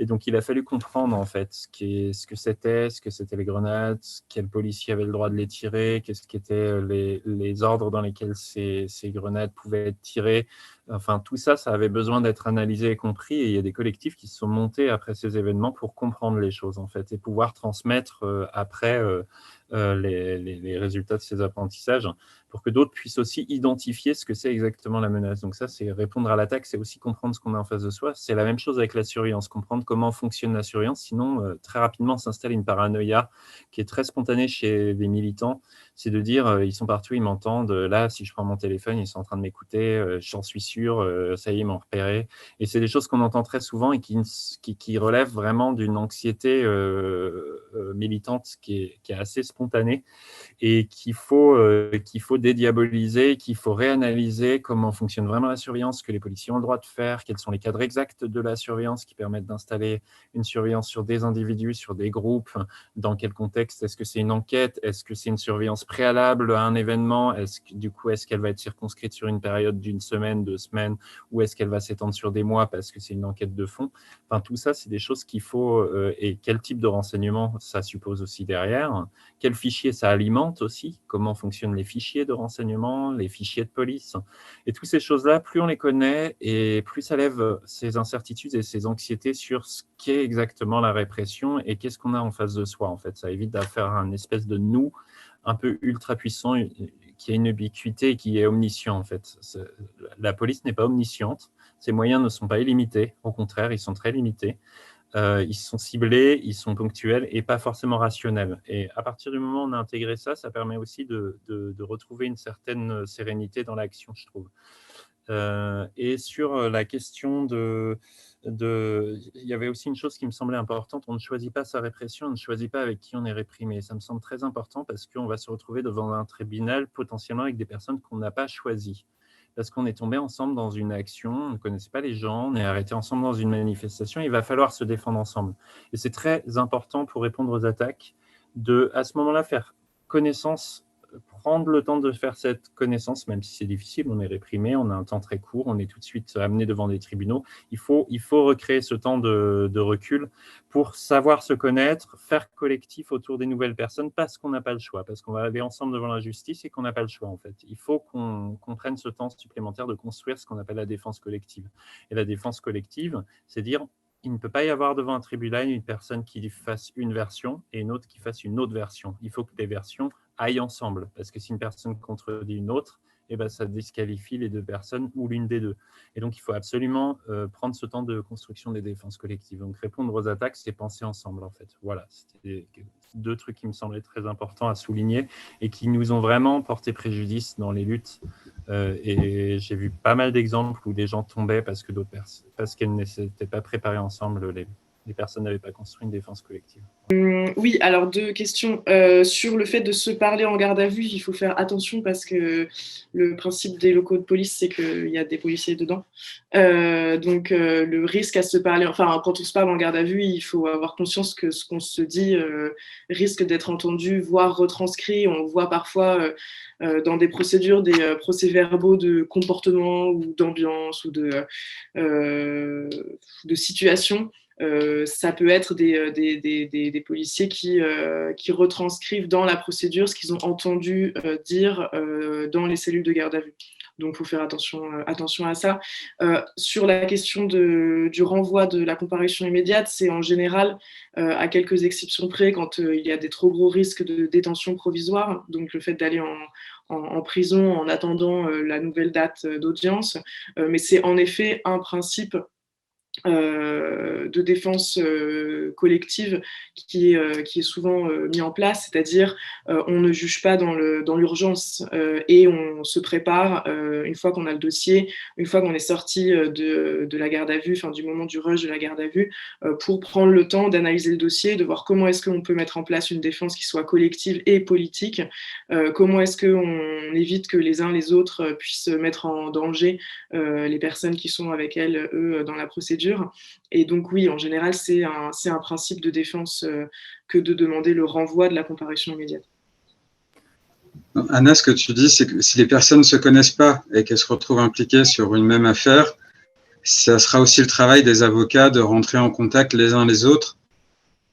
Et donc, il a fallu comprendre, en fait, ce que c'était les grenades, quel policier avait le droit de les tirer, qu'est-ce qu'étaient les ordres dans lesquels ces grenades pouvaient être tirées. Enfin, tout ça, ça avait besoin d'être analysé et compris. Et il y a des collectifs qui se sont montés après ces événements pour comprendre les choses, en fait, et pouvoir transmettre après les résultats de ces apprentissages, pour que d'autres puissent aussi identifier ce que c'est exactement la menace. Donc ça, c'est répondre à l'attaque, c'est aussi comprendre ce qu'on a en face de soi. C'est la même chose avec la surveillance, comprendre comment fonctionne la surveillance. Sinon, très rapidement, s'installe une paranoïa qui est très spontanée chez les militants c'est de dire ils sont partout, ils m'entendent. Là, si je prends mon téléphone, ils sont en train de m'écouter. J'en suis sûr. Ça y est, ils m'ont repéré. Et c'est des choses qu'on entend très souvent et qui relèvent vraiment d'une anxiété militante qui est assez spontanée et qu'il faut dédiaboliser, qu'il faut réanalyser comment fonctionne vraiment la surveillance, ce que les policiers ont le droit de faire, quels sont les cadres exacts de la surveillance qui permettent d'installer une surveillance sur des individus, sur des groupes, dans quel contexte, est-ce que c'est une enquête, est-ce que c'est une surveillance préalable à un événement, est-ce qu'elle va être circonscrite sur une période d'une semaine, 2 semaines, ou est-ce qu'elle va s'étendre sur des mois parce que c'est une enquête de fond. Enfin, tout ça, c'est des choses qu'il faut, et quel type de renseignement ça suppose aussi derrière, quel fichier ça alimente aussi, comment fonctionnent les fichiers de renseignement, les fichiers de police. Et toutes ces choses-là, plus on les connaît et plus ça lève ces incertitudes et ces anxiétés sur ce qu'est exactement la répression et qu'est-ce qu'on a en face de soi. En fait, ça évite d'avoir un espèce de nous un peu ultra puissant qui a une ubiquité et qui est omniscient. En fait, la police n'est pas omnisciente. Ses moyens ne sont pas illimités. Au contraire, ils sont très limités. Ils sont ciblés, ils sont ponctuels et pas forcément rationnels. Et à partir du moment où on a intégré ça, ça permet aussi de retrouver une certaine sérénité dans l'action, je trouve. Et sur la question il y avait aussi une chose qui me semblait importante, on ne choisit pas sa répression, on ne choisit pas avec qui on est réprimé. Ça me semble très important parce qu'on va se retrouver devant un tribunal potentiellement avec des personnes qu'on n'a pas choisies. Parce qu'on est tombé ensemble dans une action, on ne connaissait pas les gens, on est arrêté ensemble dans une manifestation, il va falloir se défendre ensemble. Et c'est très important pour répondre aux attaques à ce moment-là, faire connaissance, prendre le temps de faire cette connaissance, même si c'est difficile, on est réprimé, on a un temps très court, on est tout de suite amené devant des tribunaux. Il faut recréer ce temps de recul pour savoir se connaître, faire collectif autour des nouvelles personnes parce qu'on n'a pas le choix, parce qu'on va aller ensemble devant la justice et qu'on n'a pas le choix en fait. Il faut qu'on prenne ce temps supplémentaire de construire ce qu'on appelle la défense collective. Et la défense collective, c'est dire il ne peut pas y avoir devant un tribunal une personne qui fasse une version et une autre qui fasse une autre version. Il faut que les versions aillent ensemble, parce que si une personne contredit une autre, eh ben, ça disqualifie les deux personnes ou l'une des deux. Et donc, il faut absolument prendre ce temps de construction des défenses collectives. Donc, répondre aux attaques, c'est penser ensemble, en fait. Voilà, c'était 2 trucs qui me semblaient très importants à souligner et qui nous ont vraiment porté préjudice dans les luttes. Et j'ai vu pas mal d'exemples où des gens tombaient parce qu'elles ne s'étaient pas préparées ensemble, les personnes n'avaient pas construit une défense collective.
Oui, alors 2 questions. Sur le fait de se parler en garde à vue, il faut faire attention parce que le principe des locaux de police, c'est qu'il y a des policiers dedans. Donc, le risque à se parler, enfin, quand on se parle en garde à vue, il faut avoir conscience que ce qu'on se dit risque d'être entendu, voire retranscrit. On voit parfois dans des procédures, des procès-verbaux de comportement ou d'ambiance ou de situation. Ça peut être des policiers qui retranscrivent dans la procédure ce qu'ils ont entendu dire dans les cellules de garde à vue. Donc, il faut faire attention à ça. Sur la question du renvoi de la comparution immédiate, c'est en général, à quelques exceptions près, quand il y a des trop gros risques de détention provisoire, donc le fait d'aller en prison en attendant la nouvelle date d'audience. Mais c'est en effet un principe de défense collective qui est souvent mis en place, c'est-à-dire on ne juge pas dans l'urgence et on se prépare une fois qu'on a le dossier, une fois qu'on est sorti de la garde à vue, enfin du moment du rush de la garde à vue, pour prendre le temps d'analyser le dossier, de voir comment est-ce qu'on peut mettre en place une défense qui soit collective et politique, comment est-ce qu'on évite que les uns les autres puissent mettre en danger les personnes qui sont avec elles, eux, dans la procédure. Et donc oui, en général, c'est un principe de défense que de demander le renvoi de la comparution immédiate.
Anna, ce que tu dis, c'est que si les personnes ne se connaissent pas et qu'elles se retrouvent impliquées sur une même affaire, ça sera aussi le travail des avocats de rentrer en contact les uns les autres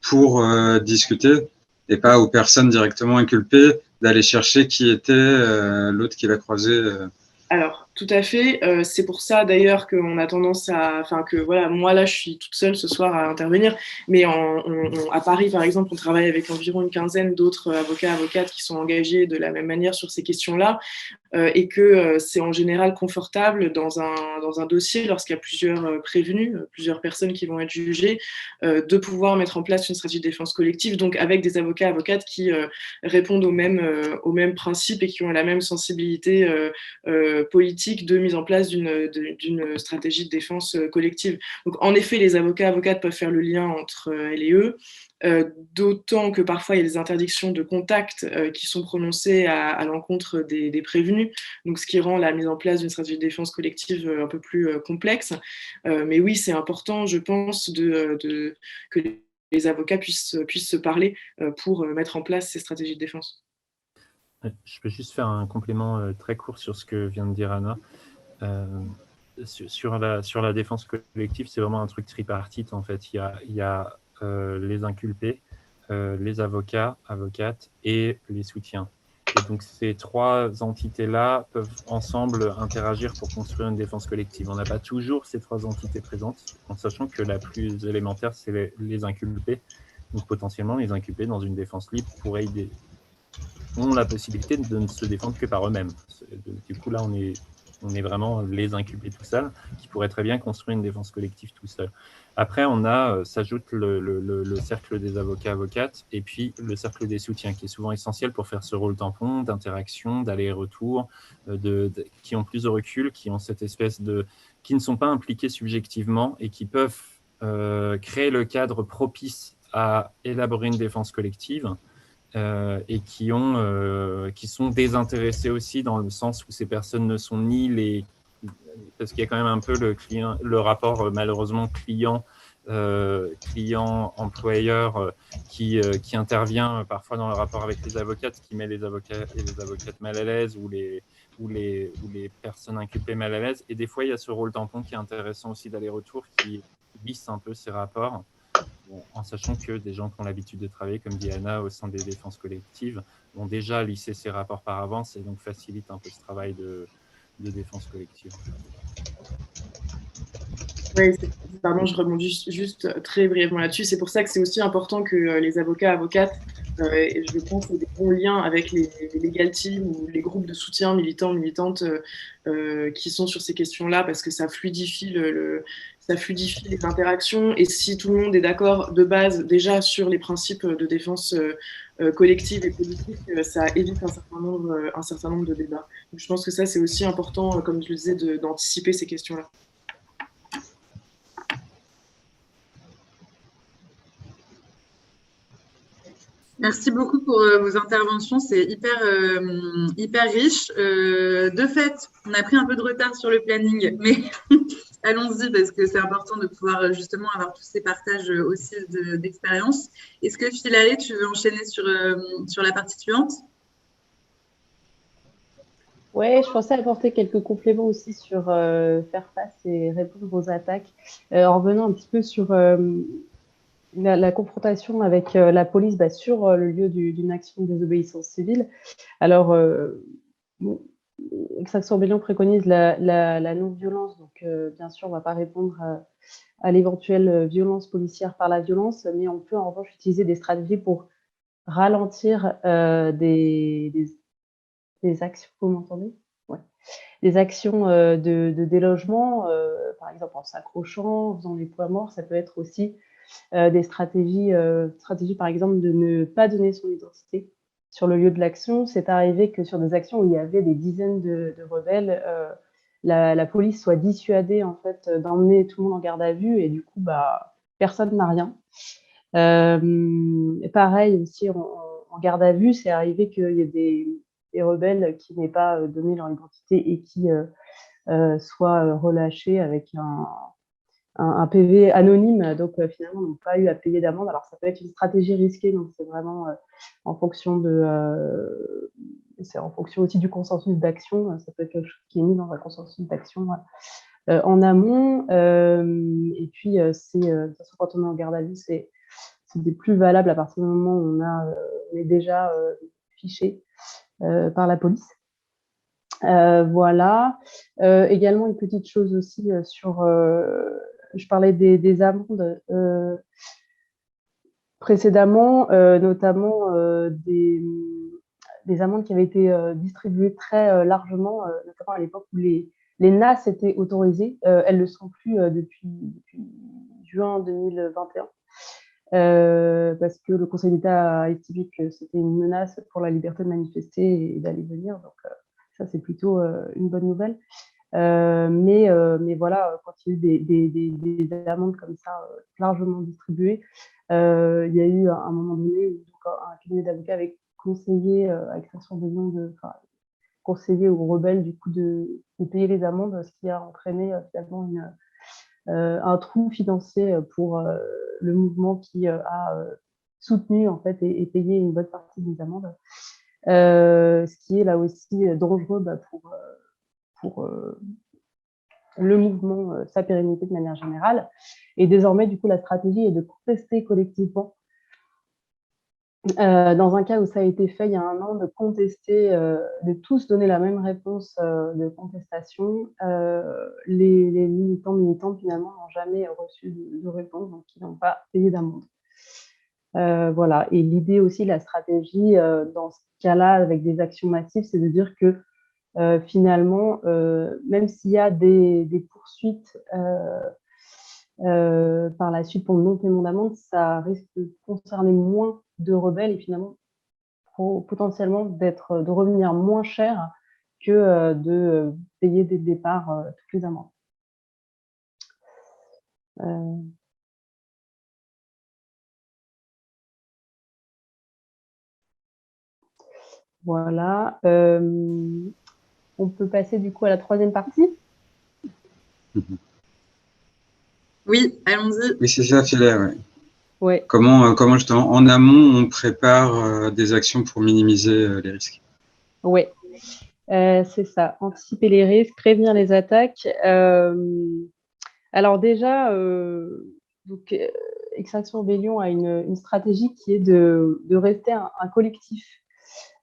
pour discuter et pas aux personnes directement inculpées d'aller chercher qui était l'autre qui l'a croisé.
Alors, tout à fait. C'est pour ça d'ailleurs qu'on a tendance que voilà, moi là je suis toute seule ce soir à intervenir, mais à Paris par exemple, on travaille avec environ une quinzaine d'autres avocats, avocates qui sont engagés de la même manière sur ces questions-là. et que c'est en général confortable dans un dossier, lorsqu'il y a plusieurs prévenus, plusieurs personnes qui vont être jugées, de pouvoir mettre en place une stratégie de défense collective, donc avec des avocats, avocates qui répondent aux mêmes principes et qui ont la même sensibilité politique de mise en place d'une stratégie de défense collective. Donc, en effet, les avocats, avocates peuvent faire le lien entre elle et eux, d'autant que parfois il y a des interdictions de contact qui sont prononcées à l'encontre des prévenus, donc ce qui rend la mise en place d'une stratégie de défense collective un peu plus complexe. Mais oui, c'est important, je pense, que les avocats puissent se parler pour mettre en place ces stratégies de défense.
Je peux juste faire un complément très court sur ce que vient de dire Anna. Sur la défense collective, c'est vraiment un truc tripartite en fait. Il y a les inculpés, les avocats, avocates et les soutiens. Et donc ces trois entités-là peuvent ensemble interagir pour construire une défense collective. On n'a pas toujours ces trois entités présentes, en sachant que la plus élémentaire, c'est les inculpés. Donc potentiellement, les inculpés dans une défense libre ont la possibilité de ne se défendre que par eux-mêmes. Du coup, là, on est vraiment les inculpés tout seuls, qui pourraient très bien construire une défense collective tout seul. Après, s'ajoute le cercle des avocats-avocates et puis le cercle des soutiens, qui est souvent essentiel pour faire ce rôle tampon, d'interaction, d'aller-retour, qui ont plus de recul, qui ont cette espèce qui ne sont pas impliqués subjectivement et qui peuvent créer le cadre propice à élaborer une défense collective. Et qui sont désintéressés aussi dans le sens où ces personnes ne sont ni parce qu'il y a quand même un peu le rapport malheureusement client-employeur qui intervient parfois dans le rapport avec les avocats, ce qui met les avocats et les avocates mal à l'aise ou les personnes inculpées mal à l'aise. Et des fois, il y a ce rôle tampon qui est intéressant aussi d'aller-retour, qui lisse un peu ces rapports. En sachant que des gens qui ont l'habitude de travailler, comme dit Anna, au sein des défenses collectives, ont déjà lissé ces rapports par avance et donc facilitent un peu ce travail de défense collective.
Oui, pardon, je rebondis juste très brièvement là-dessus. C'est pour ça que c'est aussi important que les avocats, avocates, et je pense, aient des bons liens avec les legal teams ou les groupes de soutien militants, militantes qui sont sur ces questions-là, parce que ça fluidifie les interactions. Et si tout le monde est d'accord de base déjà sur les principes de défense collective et politique, ça évite un certain nombre de débats. Donc, je pense que ça, c'est aussi important, comme je le disais, d'anticiper ces questions-là.
Merci beaucoup pour vos interventions, c'est hyper riche. De fait, on a pris un peu de retard sur le planning, mais allons-y parce que c'est important de pouvoir justement avoir tous ces partages aussi d'expérience. Est-ce que Philae, tu veux enchaîner sur la partie suivante?
Oui, je pensais apporter quelques compléments aussi sur faire face et répondre aux attaques, en revenant un petit peu sur la confrontation avec la police sur le lieu d'une action de désobéissance civile. Alors, Extinction Rebellion préconise la non-violence, donc bien sûr, on ne va pas répondre à l'éventuelle violence policière par la violence, mais on peut en revanche utiliser des stratégies pour ralentir des actions, vous m'entendez ? Ouais. Des actions de délogement, par exemple en s'accrochant, en faisant des poids morts. Ça peut être aussi des stratégies, par exemple, de ne pas donner son identité sur le lieu de l'action. C'est arrivé que sur des actions où il y avait des dizaines de rebelles, la police soit dissuadée en fait d'emmener tout le monde en garde à vue et du coup, personne n'a rien. Pareil aussi en garde à vue, c'est arrivé qu'il y ait des rebelles qui n'aient pas donné leur identité et qui soient relâchés avec un PV anonyme, donc finalement n'ont pas eu à payer d'amende. Alors ça peut être une stratégie risquée, donc c'est vraiment en fonction aussi du consensus d'action. Ça peut être quelque chose qui est mis dans un consensus d'action en amont. Et puis de toute façon, quand on est en garde à vue, c'est des plus valables à partir du moment où on est déjà fiché par la police. Voilà. Également, une petite chose aussi sur... je parlais des amendes précédemment, notamment des des amendes qui avaient été distribuées très largement, notamment à l'époque où les NAS étaient autorisées. Elles ne le sont plus depuis juin 2021. Parce que le Conseil d'État a estimé que c'était une menace pour la liberté de manifester et d'aller venir. Donc, ça, c'est plutôt une bonne nouvelle. Mais voilà, quand il y a eu des amendes comme ça largement distribuées, il y a eu à un moment donné où un cabinet d'avocats avait conseillé à Extinction Rebellion conseiller aux rebelles du coup de payer les amendes, ce qui a entraîné finalement un trou financier pour le mouvement qui a soutenu en fait et payé une bonne partie des amendes, ce qui est là aussi dangereux pour le mouvement, sa pérennité de manière générale. Et désormais, du coup, la stratégie est de contester collectivement. Dans un cas où ça a été fait il y a 1 an, de contester, de tous donner la même réponse de contestation. Les militants finalement n'ont jamais reçu de réponse, donc ils n'ont pas payé d'amende. Voilà. Et l'idée aussi, la stratégie dans ce cas-là, avec des actions massives, c'est de dire que finalement, même s'il y a des poursuites par la suite pour le non-paiement d'amende, ça risque de concerner moins de rebelles et finalement potentiellement de revenir moins cher que de payer dès le départ toutes les amendes. Voilà. On peut passer du coup à la 3e partie.
Oui, allons-y.
Oui, c'est ça, Philae, ouais.
Ouais.
Comment justement, en amont, on prépare des actions pour minimiser les risques? Oui,
c'est ça. Anticiper les risques, prévenir les attaques. Alors déjà, Extinction Rebellion a une stratégie qui est de rester un collectif.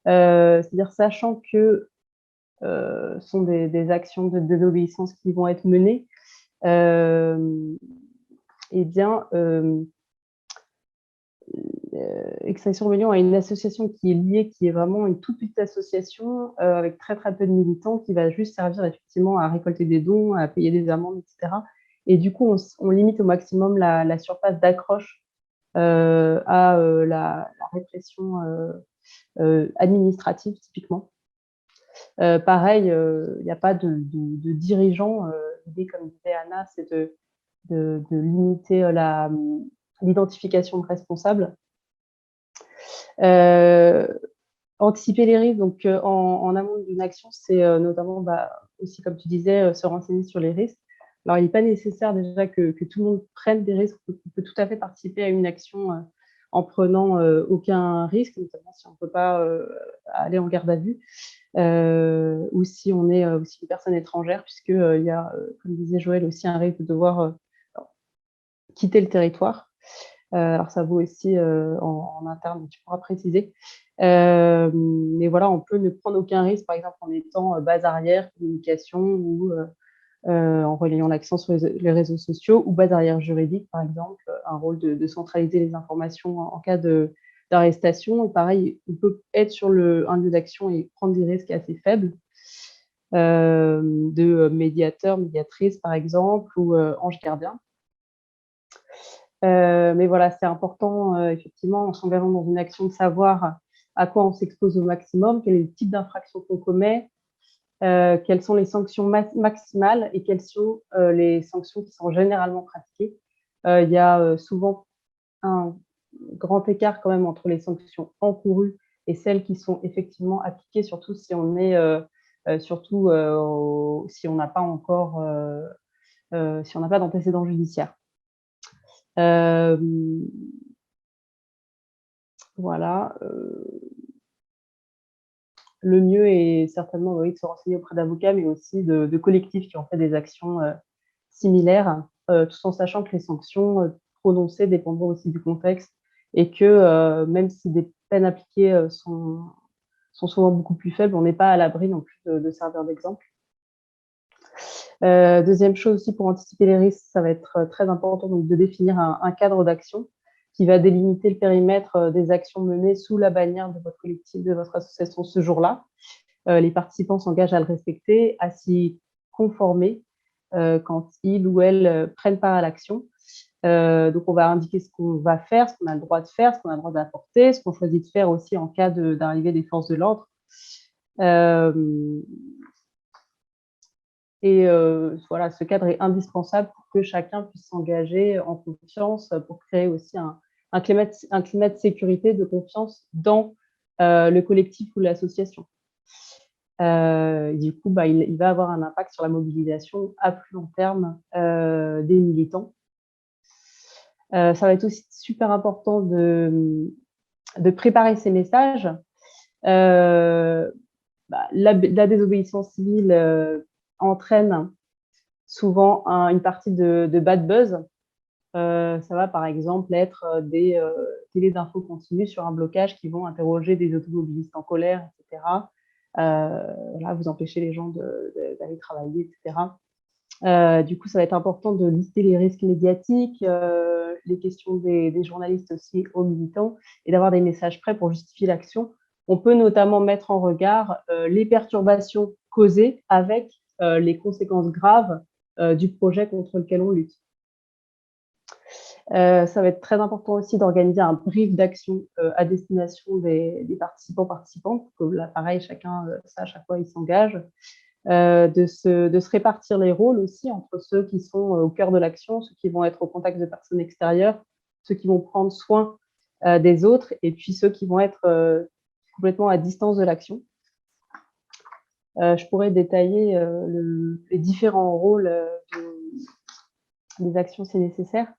C'est-à-dire sachant que sont des actions de désobéissance qui vont être menées, eh bien, Extinction Rebellion a une association qui est liée, qui est vraiment une toute petite association avec très très peu de militants, qui va juste servir effectivement à récolter des dons, à payer des amendes, etc. Et du coup, on limite au maximum la surface d'accroche à la répression administrative, typiquement. Pareil, il n'y a pas de dirigeants. L'idée, comme disait Anna, c'est de limiter l'identification de responsables. Anticiper les risques, donc en amont d'une action, c'est notamment aussi, comme tu disais, se renseigner sur les risques. Alors, il n'est pas nécessaire déjà que tout le monde prenne des risques. On peut tout à fait participer à une action en prenant aucun risque, notamment si on ne peut pas aller en garde à vue, ou si on est aussi une personne étrangère, puisqu'il y a, comme disait Joël, aussi un risque de devoir quitter le territoire. Alors, ça vaut aussi en interne, tu pourras préciser. Mais voilà, on peut ne prendre aucun risque, par exemple en étant base arrière, communication, ou en relayant l'accent sur les réseaux sociaux, ou base arrière juridique, par exemple, un rôle de centraliser les informations en cas d'arrestation. Et pareil, on peut être sur un lieu d'action et prendre des risques assez faibles, de médiateur, médiatrice, par exemple, ou ange gardien. Mais voilà, c'est important, effectivement, en s'engageant dans une action, de savoir à quoi on s'expose au maximum, quel est le type d'infraction qu'on commet, quelles sont les sanctions maximales et quelles sont les sanctions qui sont généralement pratiquées. Il y a souvent un grand écart quand même entre les sanctions encourues et celles qui sont effectivement appliquées, surtout si on est si on n'a pas encore si on n'a pas d'antécédent judiciaire. Voilà. Le mieux est certainement de se renseigner auprès d'avocats, mais aussi de collectifs qui ont fait des actions similaires, tout en sachant que les sanctions prononcées dépendront aussi du contexte et que même si des peines appliquées sont souvent beaucoup plus faibles, on n'est pas à l'abri non plus de servir d'exemple. Deuxième chose aussi, pour anticiper les risques, ça va être très important donc de définir un cadre d'action qui va délimiter le périmètre des actions menées sous la bannière de votre collectif, de votre association ce jour-là. Les participants s'engagent à le respecter, à s'y conformer quand ils ou elles prennent part à l'action. Donc, on va indiquer ce qu'on va faire, ce qu'on a le droit de faire, ce qu'on a le droit d'apporter, ce qu'on choisit de faire aussi en cas d'arrivée des forces de l'ordre. Voilà, ce cadre est indispensable pour que chacun puisse s'engager en confiance, pour créer aussi un climat de sécurité, de confiance dans le collectif ou l'association. Du coup, il va avoir un impact sur la mobilisation à plus long terme des militants. Ça va être aussi super important de préparer ces messages. La désobéissance civile entraîne souvent une partie de bad buzz. Ça va par exemple être des télés d'infos continues sur un blocage qui vont interroger des automobilistes en colère, etc. Voilà, vous empêchez les gens d'aller travailler, etc. Du coup, ça va être important de lister les risques médiatiques, les questions des journalistes aussi aux militants, et d'avoir des messages prêts pour justifier l'action. On peut notamment mettre en regard les perturbations causées avec les conséquences graves du projet contre lequel on lutte. Ça va être très important aussi d'organiser un brief d'action à destination des participantes, pour que là, pareil, chacun sache à quoi il s'engage. De se répartir les rôles aussi entre ceux qui sont au cœur de l'action, ceux qui vont être au contact de personnes extérieures, ceux qui vont prendre soin des autres, et puis ceux qui vont être complètement à distance de l'action. Je pourrais détailler les différents rôles des actions si nécessaire.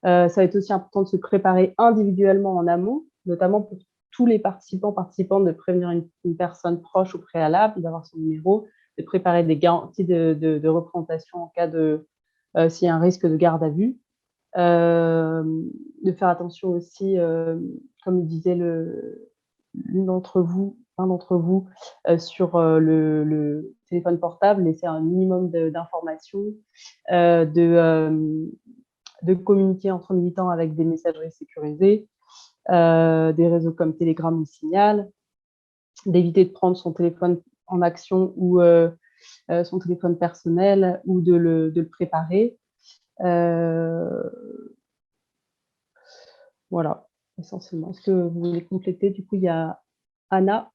Ça va être aussi important de se préparer individuellement en amont, notamment pour tous les participantes, de prévenir une personne proche au préalable, d'avoir son numéro, de préparer des garanties de représentation en cas s'il y a un risque de garde à vue, de faire attention aussi, comme le disait un d'entre vous, sur le téléphone portable, laisser un minimum d'informations, de communiquer entre militants avec des messageries sécurisées, des réseaux comme Telegram ou Signal, d'éviter de prendre son téléphone en action ou son téléphone personnel, ou de le préparer. Voilà, essentiellement. Est-ce que vous voulez compléter? Du coup, il y a Anna.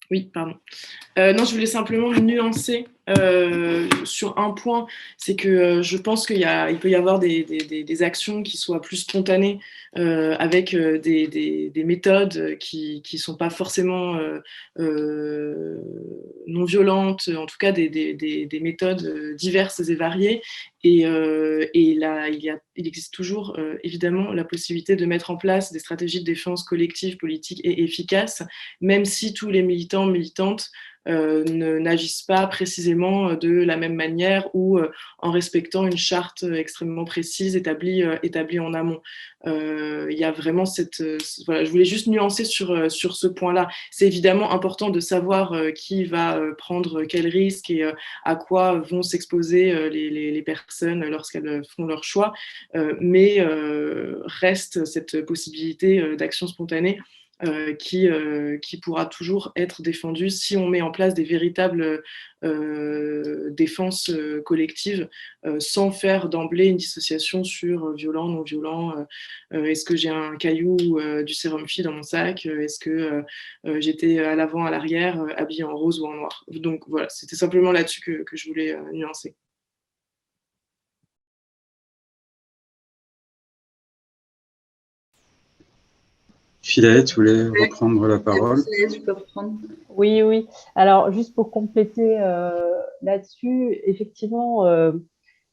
Oui, pardon. Non, je voulais simplement nuancer sur un point, c'est que je pense il peut y avoir des actions qui soient plus spontanées, avec des méthodes qui sont pas forcément non violentes, en tout cas des méthodes diverses et variées. Et là, il existe toujours évidemment la possibilité de mettre en place des stratégies de défense collective, politique et efficaces, même si tous les militants, militantes n'agissent pas précisément de la même manière ou en respectant une charte extrêmement précise établie en amont. Il y a vraiment voilà, je voulais juste nuancer sur ce point-là. C'est évidemment important de savoir qui va prendre quel risque et à quoi vont s'exposer les personnes lorsqu'elles font leur choix, mais reste cette possibilité d'action spontanée qui pourra toujours être défendue si on met en place des véritables défenses collectives, sans faire d'emblée une dissociation sur violent, non violent. Est-ce que j'ai un caillou ou du sérum phi dans mon sac? Est-ce que j'étais à l'avant, à l'arrière, habillée en rose ou en noir? Donc voilà, c'était simplement là-dessus que je voulais nuancer.
Philae, tu voulais reprendre la parole?
Philae, tu peux reprendre.
Oui. Alors, juste pour compléter là-dessus, effectivement,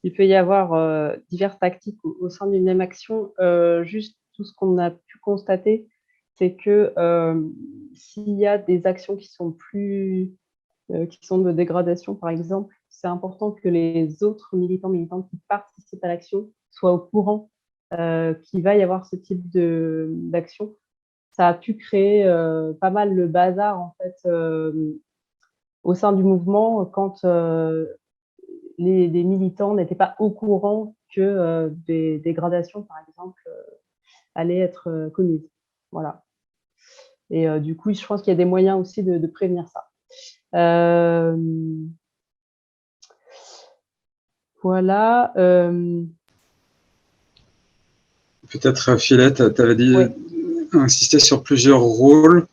il peut y avoir diverses tactiques au sein d'une même action. Juste tout ce qu'on a pu constater, c'est que s'il y a des actions qui sont qui sont de dégradation, par exemple, c'est important que les autres militants, militantes qui participent à l'action soient au courant qu'il va y avoir ce type d'action. Ça a pu créer pas mal le bazar, en fait, au sein du mouvement, quand les militants n'étaient pas au courant que des dégradations, par exemple, allaient être commises. Voilà. Et du coup, je pense qu'il y a des moyens aussi de prévenir ça. Voilà.
Peut-être, Philette, tu avais dit,
Ouais.
insister sur plusieurs rôles.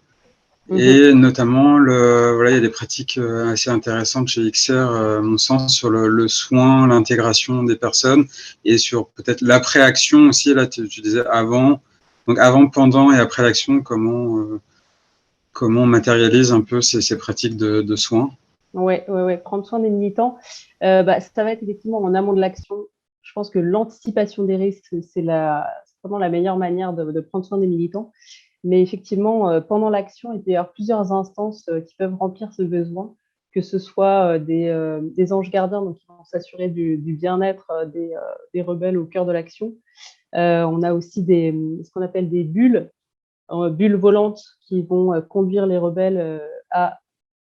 Et notamment, voilà, il y a des pratiques assez intéressantes chez XR, à mon sens, sur le soin, l'intégration des personnes et sur peut-être l'après-action aussi. Là, tu disais avant, donc avant, pendant et après l'action, comment on matérialise un peu ces pratiques de soins.
Ouais. Prendre soin des militants, ça va être effectivement en amont de l'action. Je pense que l'anticipation des risques, c'est vraiment la meilleure manière de prendre soin des militants. Mais effectivement, pendant l'action, il peut y avoir plusieurs instances qui peuvent remplir ce besoin, que ce soit des anges gardiens, donc qui vont s'assurer du bien-être des rebelles au cœur de l'action. On a aussi ce qu'on appelle des bulles volantes qui vont conduire les rebelles à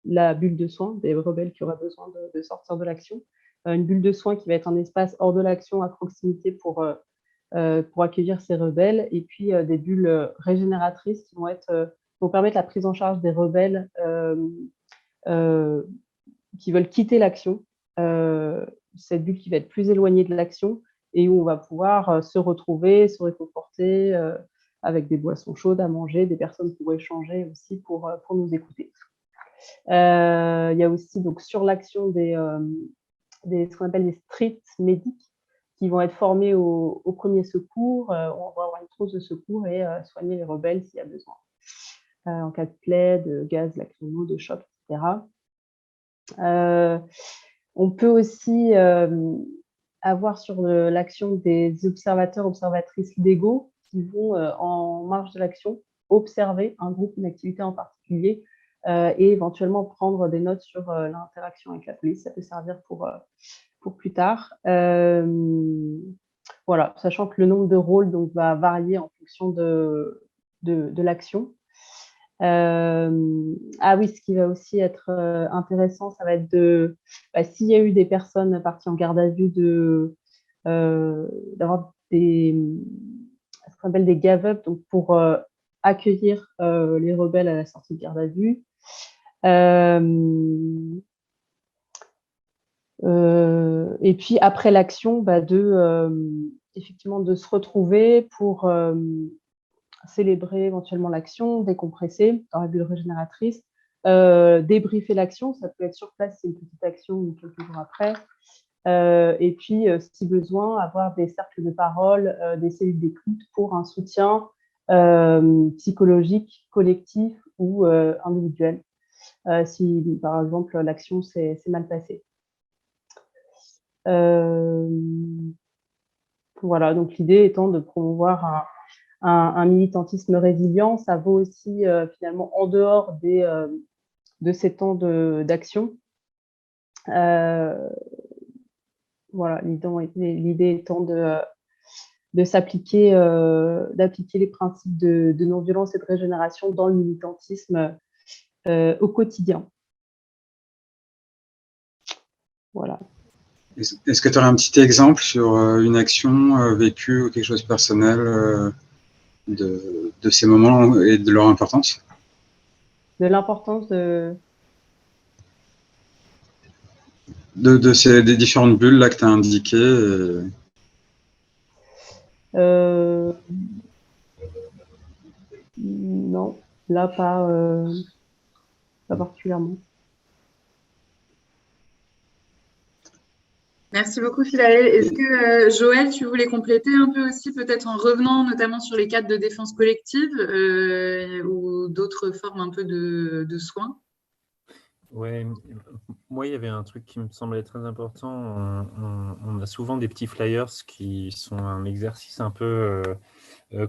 la bulle de soins, des rebelles qui auraient besoin de sortir de l'action. Une bulle de soins qui va être un espace hors de l'action à proximité pour accueillir ces rebelles, et puis des bulles régénératrices qui vont permettre la prise en charge des rebelles qui veulent quitter l'action. Cette bulle qui va être plus éloignée de l'action et où on va pouvoir se retrouver, se réconforter avec des boissons chaudes à manger, des personnes pour échanger aussi, pour nous écouter. Il y a aussi donc sur l'action ce qu'on appelle des street medics qui vont être formés au premier secours. On va avoir une trousse de secours et soigner les rebelles s'il y a besoin. En cas de plaie, de gaz lacrymo, de choc, etc. On peut aussi avoir sur l'action des observateurs, observatrices légaux qui vont, en marge de l'action, observer un groupe, une activité en particulier et éventuellement prendre des notes sur l'interaction avec la police. Ça peut servir pour plus tard. Voilà, sachant que le nombre de rôles donc, va varier en fonction de l'action. Ah oui, ce qui va aussi être intéressant, ça va être s'il y a eu des personnes parties en garde à vue, d'avoir ce qu'on appelle des gave-up, donc pour accueillir les rebelles à la sortie de garde à vue. Et puis après l'action, effectivement de se retrouver pour célébrer éventuellement l'action, décompresser dans la bulle régénératrice, débriefer l'action, ça peut être sur place, c'est une petite action ou quelques jours après, et puis si besoin, avoir des cercles de parole, des cellules d'écoute pour un soutien psychologique, collectif ou individuel, si par exemple l'action s'est mal passée. Voilà, donc l'idée étant de promouvoir un militantisme résilient. Ça vaut aussi finalement en dehors de ces temps d'action. Voilà, l'idée étant de s'appliquer, d'appliquer les principes de non-violence et de régénération dans le militantisme au quotidien. Voilà.
Est-ce que tu aurais un petit exemple sur une action vécue ou quelque chose de personnel de ces moments et de leur importance?
De l'importance
des différentes bulles là que tu as indiquées.
Non, là pas particulièrement.
Merci beaucoup, Philaël. Est-ce que, Joël, tu voulais compléter un peu aussi, peut-être en revenant notamment sur les cadres de défense collective ou d'autres formes un peu de soins?
Ouais, moi, il y avait un truc qui me semblait très important. On a souvent des petits flyers qui sont un exercice un peu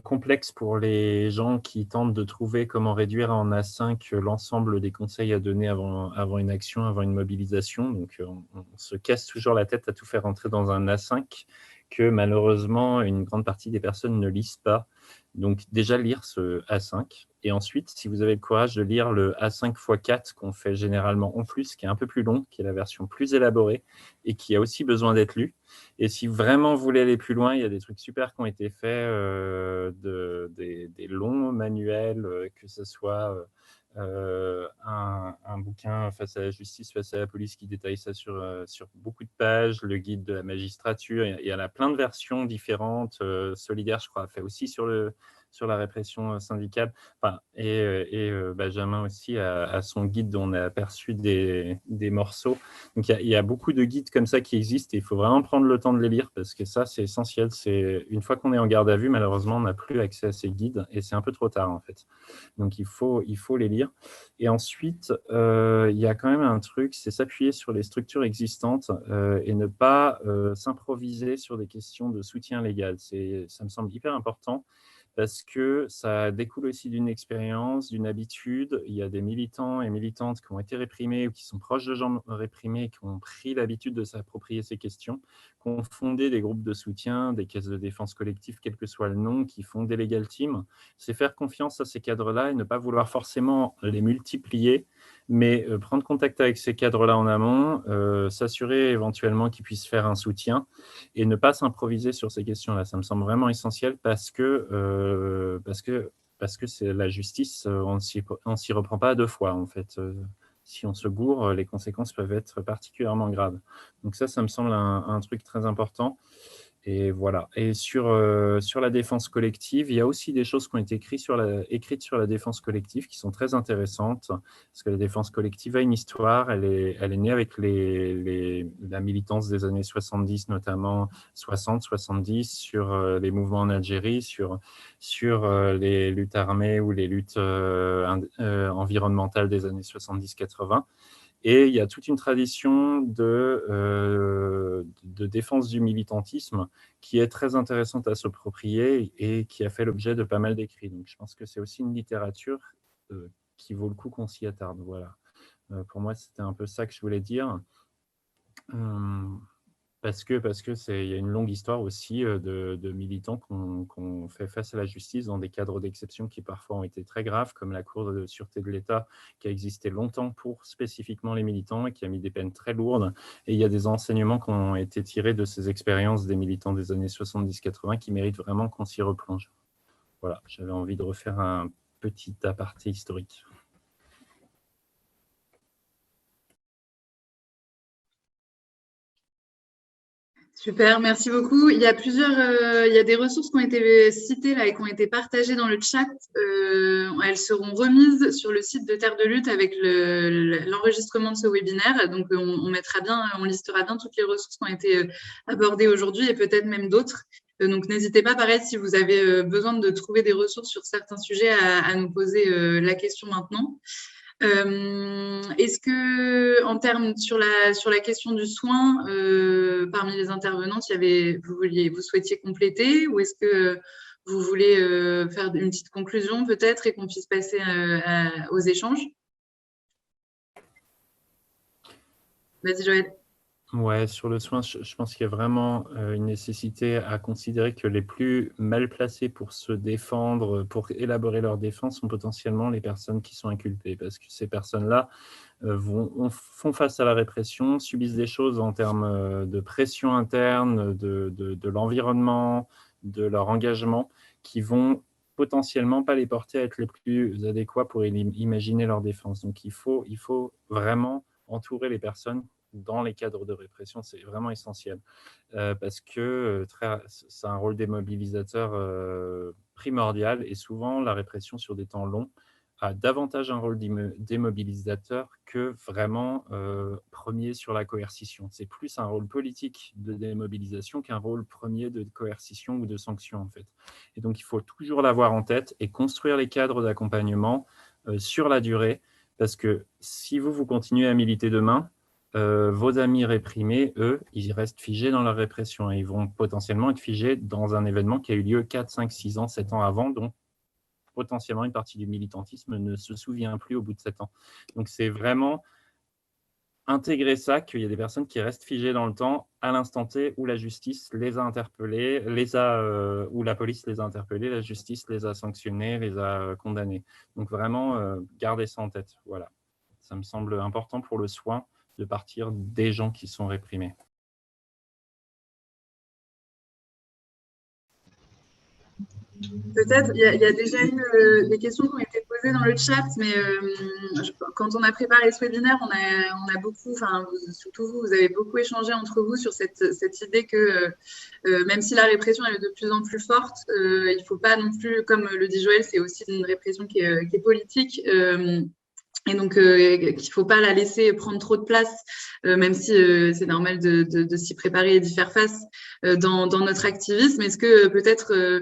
complexe pour les gens qui tentent de trouver comment réduire en A5 l'ensemble des conseils à donner avant une action, avant une mobilisation. Donc, on se casse toujours la tête à tout faire rentrer dans un A5 que malheureusement, une grande partie des personnes ne lisent pas. Donc déjà lire ce A5. Et ensuite, si vous avez le courage de lire le A5 x 4 qu'on fait généralement en plus, qui est un peu plus long, qui est la version plus élaborée et qui a aussi besoin d'être lu. Et si vraiment vous voulez aller plus loin, il y a des trucs super qui ont été faits, des longs manuels, que ce soit un bouquin face à la justice, face à la police qui détaille ça sur beaucoup de pages, le guide de la magistrature. Il y en a plein de versions différentes. Solidaire, je crois, a fait aussi sur la répression syndicale. Enfin, et Benjamin aussi a son guide dont on a aperçu des morceaux. Donc, il y a beaucoup de guides comme ça qui existent et il faut vraiment prendre le temps de les lire parce que ça, c'est essentiel. Une fois qu'on est en garde à vue, malheureusement, on n'a plus accès à ces guides et c'est un peu trop tard, en fait. Donc, il faut les lire. Et ensuite, il y a quand même un truc, c'est s'appuyer sur les structures existantes et ne pas s'improviser sur des questions de soutien légal. Ça me semble hyper important parce que ça découle aussi d'une expérience, d'une habitude. Il y a des militants et militantes qui ont été réprimés ou qui sont proches de gens réprimés, qui ont pris l'habitude de s'approprier ces questions, qui ont fondé des groupes de soutien, des caisses de défense collective, quel que soit le nom, qui font des legal teams. C'est faire confiance à ces cadres-là et ne pas vouloir forcément les multiplier, mais prendre contact avec ces cadres-là en amont, s'assurer éventuellement qu'ils puissent faire un soutien et ne pas s'improviser sur ces questions-là. Ça me semble vraiment essentiel parce que c'est la justice, on ne s'y reprend pas à deux fois, en fait. Si on se gourre, les conséquences peuvent être particulièrement graves. Donc ça me semble un truc très important. Et voilà. Et sur la défense collective, il y a aussi des choses qui ont été écrites sur la défense collective qui sont très intéressantes, parce que la défense collective a une histoire, elle est née avec la militance des années 70, notamment 60, 70, sur les mouvements en Algérie, sur les luttes armées ou les luttes environnementales des années 70-80. Et il y a toute une tradition de défense du militantisme qui est très intéressante à s'approprier et qui a fait l'objet de pas mal d'écrits. Donc, je pense que c'est aussi une littérature qui vaut le coup qu'on s'y attarde. Voilà. Pour moi, c'était un peu ça que je voulais dire. Parce que il y a une longue histoire aussi de militants qu'on fait face à la justice dans des cadres d'exception qui parfois ont été très graves, comme la Cour de sûreté de l'État qui a existé longtemps pour spécifiquement les militants et qui a mis des peines très lourdes. Et il y a des enseignements qui ont été tirés de ces expériences des militants des années 70-80 qui méritent vraiment qu'on s'y replonge. Voilà, j'avais envie de refaire un petit aparté historique.
Super, merci beaucoup. Il y a il y a des ressources qui ont été citées là et qui ont été partagées dans le chat. Elles seront remises sur le site de Terre de Lutte avec l'enregistrement de ce webinaire. Donc, on listera bien toutes les ressources qui ont été abordées aujourd'hui et peut-être même d'autres. Donc, n'hésitez pas, pareil, si vous avez besoin de trouver des ressources sur certains sujets, à nous poser la question maintenant. Est-ce que, en termes sur la question du soin, parmi les intervenantes, vous souhaitiez compléter, ou est-ce que vous voulez faire une petite conclusion peut-être et qu'on puisse passer aux échanges? Vas-y, Joël.
Ouais, sur le soin, je pense qu'il y a vraiment une nécessité à considérer que les plus mal placés pour se défendre, pour élaborer leur défense, sont potentiellement les personnes qui sont inculpées, parce que ces personnes-là font face à la répression, subissent des choses en termes de pression interne, de l'environnement, de leur engagement, qui vont potentiellement pas les porter à être les plus adéquats pour imaginer leur défense. Donc, il faut vraiment entourer les personnes dans les cadres de répression, c'est vraiment essentiel, parce que c'est un rôle démobilisateur primordial, et souvent la répression sur des temps longs a davantage un rôle démobilisateur que vraiment premier sur la coercition. C'est plus un rôle politique de démobilisation qu'un rôle premier de coercition ou de sanction, en fait. Et donc, il faut toujours l'avoir en tête et construire les cadres d'accompagnement sur la durée, parce que si vous continuez à militer demain, vos amis réprimés, eux, ils restent figés dans leur répression et ils vont potentiellement être figés dans un événement qui a eu lieu 4, 5, 6 ans, 7 ans avant, dont potentiellement une partie du militantisme ne se souvient plus au bout de 7 ans. Donc, c'est vraiment intégrer ça, qu'il y a des personnes qui restent figées dans le temps à l'instant T où la justice les a interpellées, où la police les a interpellées, la justice les a sanctionnés, les a condamnés. Donc vraiment, gardez ça en tête. Voilà. Ça me semble important pour le soin de partir des gens qui sont réprimés.
Peut-être, il y a déjà eu des questions qui ont été posées dans le chat, mais quand on a préparé ce webinaire, on a beaucoup, enfin, surtout vous, vous avez beaucoup échangé entre vous sur cette idée que même si la répression est de plus en plus forte, il ne faut pas non plus, comme le dit Joël, c'est aussi une répression qui est politique. Et donc, qu'il ne faut pas la laisser prendre trop de place, même si c'est normal de s'y préparer et d'y faire face dans notre activisme. Est-ce que peut-être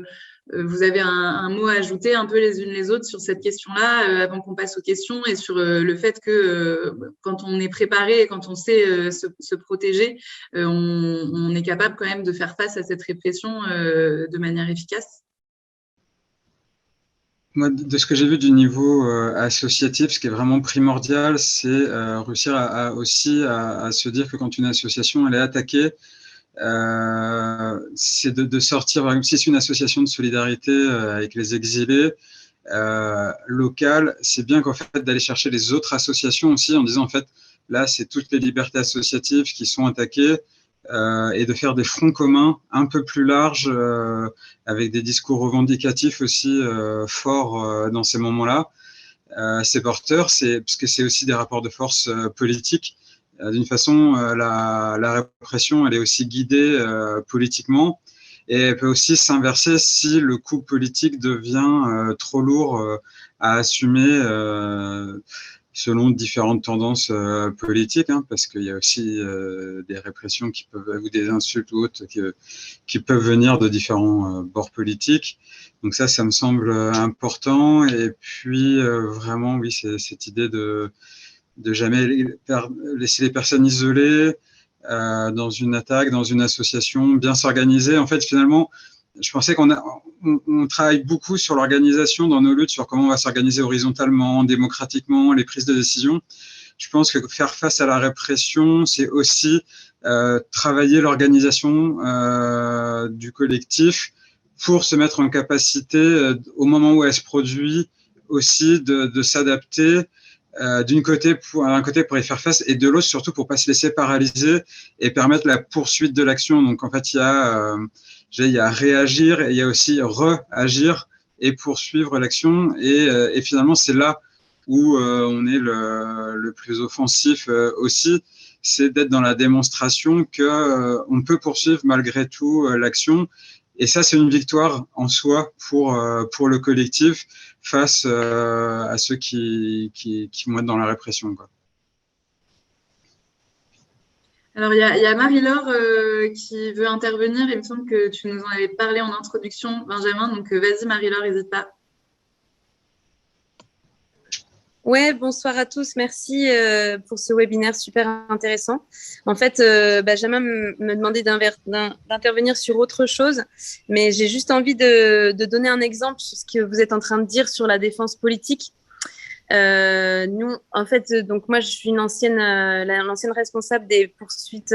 vous avez un mot à ajouter un peu les unes les autres sur cette question-là avant qu'on passe aux questions et sur le fait que quand on est préparé et quand on sait se protéger, on est capable quand même de faire face à cette répression de manière efficace?
Moi, de ce que j'ai vu du niveau associatif, ce qui est vraiment primordial, c'est réussir aussi à se dire que quand une association elle est attaquée, c'est de sortir, par exemple, si c'est une association de solidarité avec les exilés locales, c'est bien qu'en fait d'aller chercher les autres associations aussi en disant en fait là c'est toutes les libertés associatives qui sont attaquées. Et de faire des fronts communs un peu plus larges avec des discours revendicatifs aussi forts dans ces moments-là. C'est porteur, parce que c'est aussi des rapports de force politiques. D'une façon, la répression, elle est aussi guidée politiquement et elle peut aussi s'inverser si le coup politique devient trop lourd à assumer selon différentes tendances politiques, hein, parce qu'il y a aussi des répressions qui peuvent, ou des insultes ou autres qui peuvent venir de différents bords politiques. Donc ça me semble important. Et puis vraiment, oui, c'est cette idée de jamais laisser les personnes isolées dans une attaque, dans une association, bien s'organiser. En fait, finalement, je pensais on travaille beaucoup sur l'organisation dans nos luttes, sur comment on va s'organiser horizontalement, démocratiquement, les prises de décision. Je pense que faire face à la répression, c'est aussi travailler l'organisation du collectif pour se mettre en capacité, au moment où elle se produit, aussi de s'adapter d'un côté pour y faire face et de l'autre surtout pour pas se laisser paralyser et permettre la poursuite de l'action. Donc en fait, il y a réagir et il y a aussi réagir et poursuivre l'action. Et finalement, c'est là où on est le plus offensif aussi, c'est d'être dans la démonstration qu'on peut poursuivre malgré tout l'action. Et ça, c'est une victoire en soi pour le collectif face à ceux qui vont être dans la répression, quoi.
Alors, il y a Marie-Laure qui veut intervenir. Il me semble que tu nous en avais parlé en introduction, Benjamin. Donc, vas-y, Marie-Laure, n'hésite pas.
Ouais, bonsoir à tous. Merci pour ce webinaire super intéressant. En fait, Benjamin me demandait d'intervenir sur autre chose, mais j'ai juste envie de donner un exemple sur ce que vous êtes en train de dire sur la défense politique. Nous, en fait, donc moi, je suis l'ancienne responsable des poursuites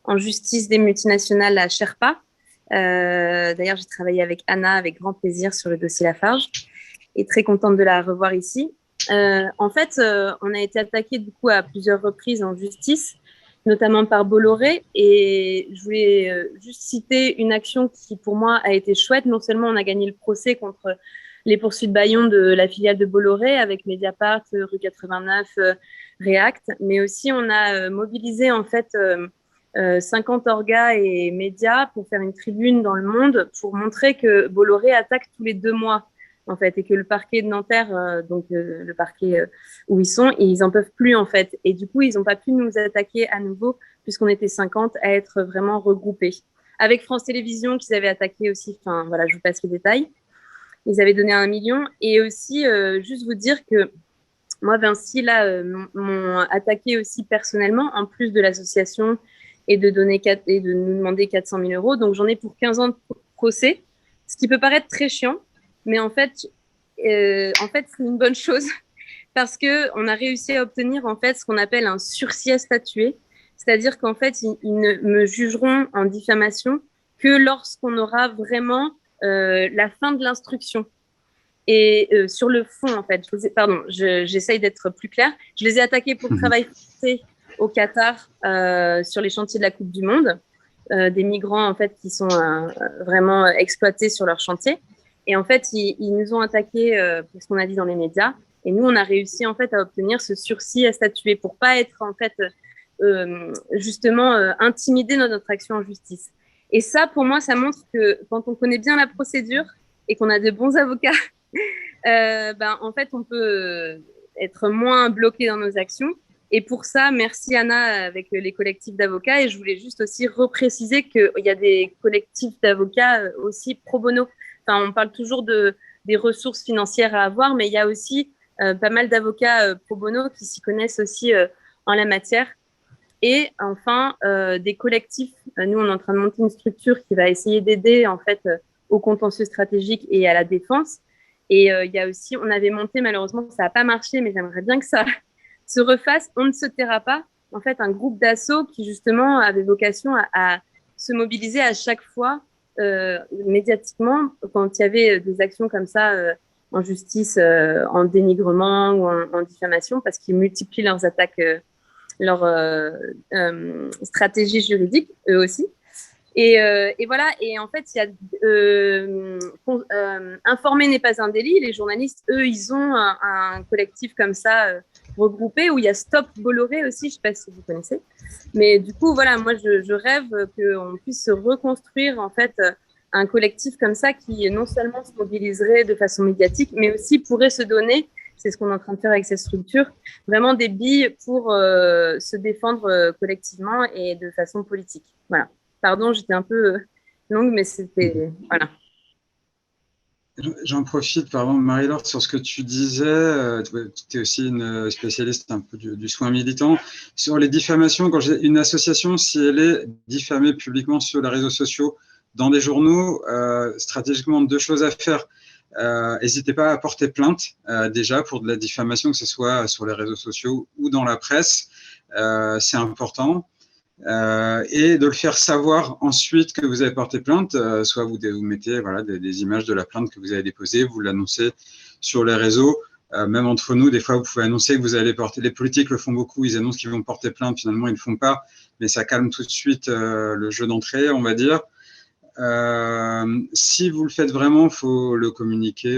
en justice des multinationales à Sherpa. D'ailleurs, j'ai travaillé avec Anna avec grand plaisir sur le dossier Lafarge et très contente de la revoir ici. En fait, on a été attaqué du coup à plusieurs reprises en justice, notamment par Bolloré. Et je voulais juste citer une action qui, pour moi, a été chouette. Non seulement on a gagné le procès contre les poursuites Bayon de la filiale de Bolloré avec Mediapart, Rue 89, React, mais aussi on a mobilisé en fait 50 orgas et médias pour faire une tribune dans le monde pour montrer que Bolloré attaque tous les 2 mois. En fait, et que le parquet de Nanterre, le parquet où ils sont, ils n'en peuvent plus, en fait. Et du coup, ils n'ont pas pu nous attaquer à nouveau, puisqu'on était 50 à être vraiment regroupés. Avec France Télévisions, qu'ils avaient attaqué aussi, enfin, voilà, je vous passe les détails. Ils avaient donné 1 million. Et aussi, juste vous dire que moi, Vinci, là, m'ont attaqué aussi personnellement, en plus de l'association, et de nous demander 400 000 euros. Donc, j'en ai pour 15 ans de procès, ce qui peut paraître très chiant. Mais en fait, c'est une bonne chose parce qu'on a réussi à obtenir en fait ce qu'on appelle un sursis à statuer, c'est-à-dire qu'en fait, ils ne me jugeront en diffamation que lorsqu'on aura vraiment la fin de l'instruction. Et sur le fond, en fait, j'essaye d'être plus claire. Je les ai attaqués pour le travail forcé au Qatar sur les chantiers de la Coupe du Monde, des migrants en fait qui sont vraiment exploités sur leur chantier. Et en fait, ils nous ont attaqués pour ce qu'on a dit dans les médias. Et nous, on a réussi en fait à obtenir ce sursis à statuer pour pas être en fait justement intimidés dans notre action en justice. Et ça, pour moi, ça montre que quand on connaît bien la procédure et qu'on a de bons avocats, en fait, on peut être moins bloqué dans nos actions. Et pour ça, merci Anna avec les collectifs d'avocats. Et je voulais juste aussi repréciser qu'il y a des collectifs d'avocats aussi pro bono. Enfin, on parle toujours des ressources financières à avoir, mais il y a aussi pas mal d'avocats pro bono qui s'y connaissent aussi en la matière. Et enfin, des collectifs. Nous, on est en train de monter une structure qui va essayer d'aider en fait au contentieux stratégique et à la défense. Et il y a aussi, on avait monté, malheureusement, ça n'a pas marché, mais j'aimerais bien que ça se refasse. On ne se taira pas. En fait, un groupe d'assaut qui, justement, avait vocation à se mobiliser à chaque fois, médiatiquement, quand il y avait des actions comme ça en justice, en dénigrement ou en diffamation, parce qu'ils multiplient leurs attaques, leurs stratégies juridiques, eux aussi. Et voilà, et en fait, il y a informer n'est pas un délit. Les journalistes, eux, ils ont un collectif comme ça regroupé où il y a Stop Bolloré aussi, je ne sais pas si vous connaissez. Mais du coup, voilà, moi, je rêve qu'on puisse se reconstruire en fait un collectif comme ça qui non seulement se mobiliserait de façon médiatique, mais aussi pourrait se donner, c'est ce qu'on est en train de faire avec cette structure, vraiment des billes pour se défendre collectivement et de façon politique. Voilà. Pardon, j'étais un peu longue, mais c'était… Voilà.
J'en profite, pardon, Marie-Laure, sur ce que tu disais. Tu es aussi une spécialiste un peu du soin militant. Sur les diffamations, quand j'ai une association, si elle est diffamée publiquement sur les réseaux sociaux, dans des journaux, stratégiquement, deux choses à faire. N'hésitez pas à porter plainte, déjà, pour de la diffamation, que ce soit sur les réseaux sociaux ou dans la presse. C'est important. Et de le faire savoir ensuite que vous avez porté plainte, soit vous mettez voilà, des images de la plainte que vous avez déposée, vous l'annoncez sur les réseaux, même entre nous, des fois vous pouvez annoncer que vous allez porter, les politiques le font beaucoup, ils annoncent qu'ils vont porter plainte, finalement ils ne le font pas, mais ça calme tout de suite le jeu d'entrée, on va dire. Si vous le faites vraiment, il faut le communiquer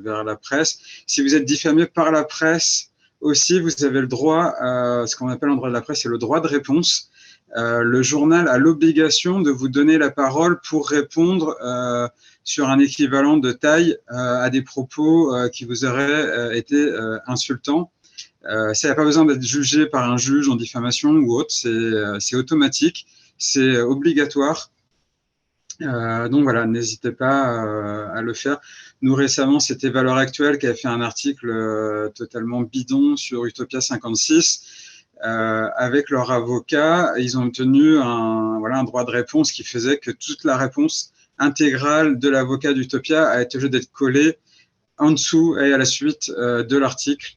vers la presse. Si vous êtes diffamé par la presse aussi, vous avez le droit, ce qu'on appelle en droit de la presse, c'est le droit de réponse. Le journal a l'obligation de vous donner la parole pour répondre sur un équivalent de taille à des propos qui vous auraient été insultants. Ça n'a pas besoin d'être jugé par un juge en diffamation ou autre, c'est automatique, c'est obligatoire. Donc voilà, n'hésitez pas à le faire. Nous récemment, c'était Valeurs Actuelles qui a fait un article totalement bidon sur Utopia 56. Avec leur avocat, ils ont obtenu un droit de réponse qui faisait que toute la réponse intégrale de l'avocat d'Utopia a été obligée d'être collée en dessous et à la suite de l'article,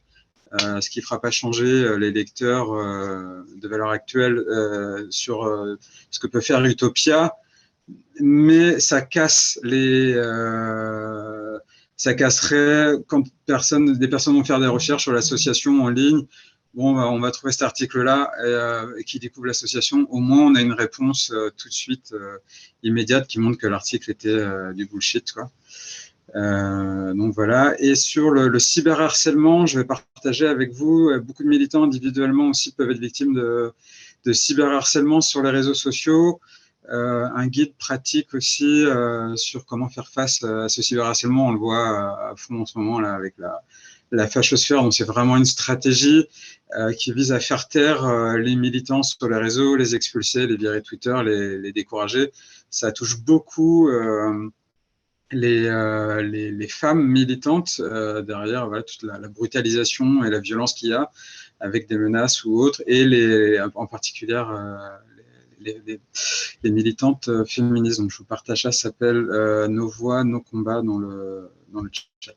ce qui ne fera pas changer les lecteurs de Valeurs Actuelles sur ce que peut faire Utopia, mais ça casse ça casserait quand des personnes vont faire des recherches sur l'association en ligne. Bon, on va trouver cet article-là et qui découvre l'association. Au moins, on a une réponse tout de suite immédiate qui montre que l'article était du bullshit, quoi. Donc voilà. Et sur le cyberharcèlement, je vais partager avec vous, beaucoup de militants individuellement aussi peuvent être victimes de cyberharcèlement sur les réseaux sociaux. Un guide pratique aussi sur comment faire face à ce cyberharcèlement. On le voit à fond en ce moment là avec la fachosphère. Donc c'est vraiment une stratégie qui vise à faire taire les militants sur les réseaux, les expulser, les virer Twitter, les décourager. Ça touche beaucoup les femmes militantes derrière voilà, toute la brutalisation et la violence qu'il y a avec des menaces ou autres, et en particulier les militantes féministes. Donc je vous partage ça s'appelle Nos voix, nos combats dans le chat.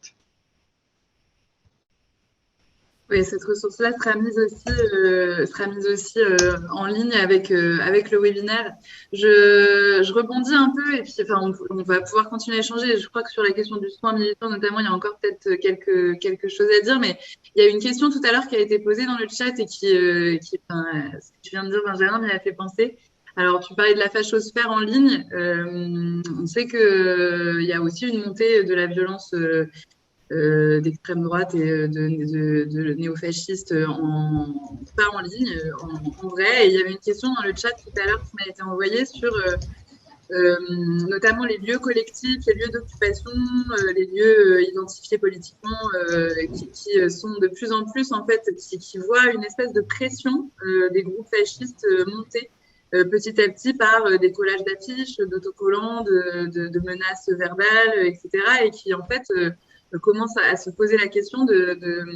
Oui, cette ressource-là sera mise aussi en ligne avec le webinaire. Je rebondis un peu et puis enfin, on va pouvoir continuer à échanger. Je crois que sur la question du soin militant, notamment, il y a encore peut-être quelque chose à dire, mais il y a une question tout à l'heure qui a été posée dans le chat et enfin, ce que tu viens de dire, Benjamin, m'y a fait penser. Alors, tu parlais de la fachosphère en ligne. On sait qu'il y a aussi une montée de la violence d'extrême droite et de néofascistes pas en ligne, en vrai. Et il y avait une question dans le chat tout à l'heure qui m'a été envoyée sur notamment les lieux collectifs, les lieux d'occupation, les lieux identifiés politiquement, qui sont de plus en plus, en fait, qui voient une espèce de pression des groupes fascistes monter petit à petit par des collages d'affiches, d'autocollants, de menaces verbales, etc. Et qui, en fait, commence à se poser la question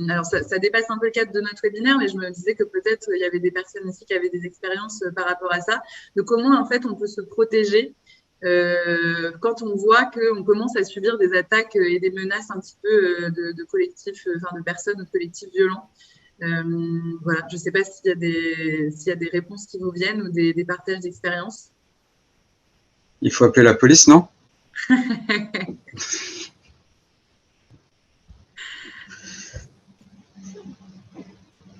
alors ça dépasse un peu le cadre de notre webinaire, mais je me disais que peut-être il y avait des personnes ici qui avaient des expériences par rapport à ça, de comment en fait on peut se protéger quand on voit qu'on commence à subir des attaques et des menaces un petit peu de collectifs, enfin de personnes, de collectifs violents. Voilà, je ne sais pas s'il y a des réponses qui vous viennent ou des partages d'expériences.
Il faut appeler la police, non?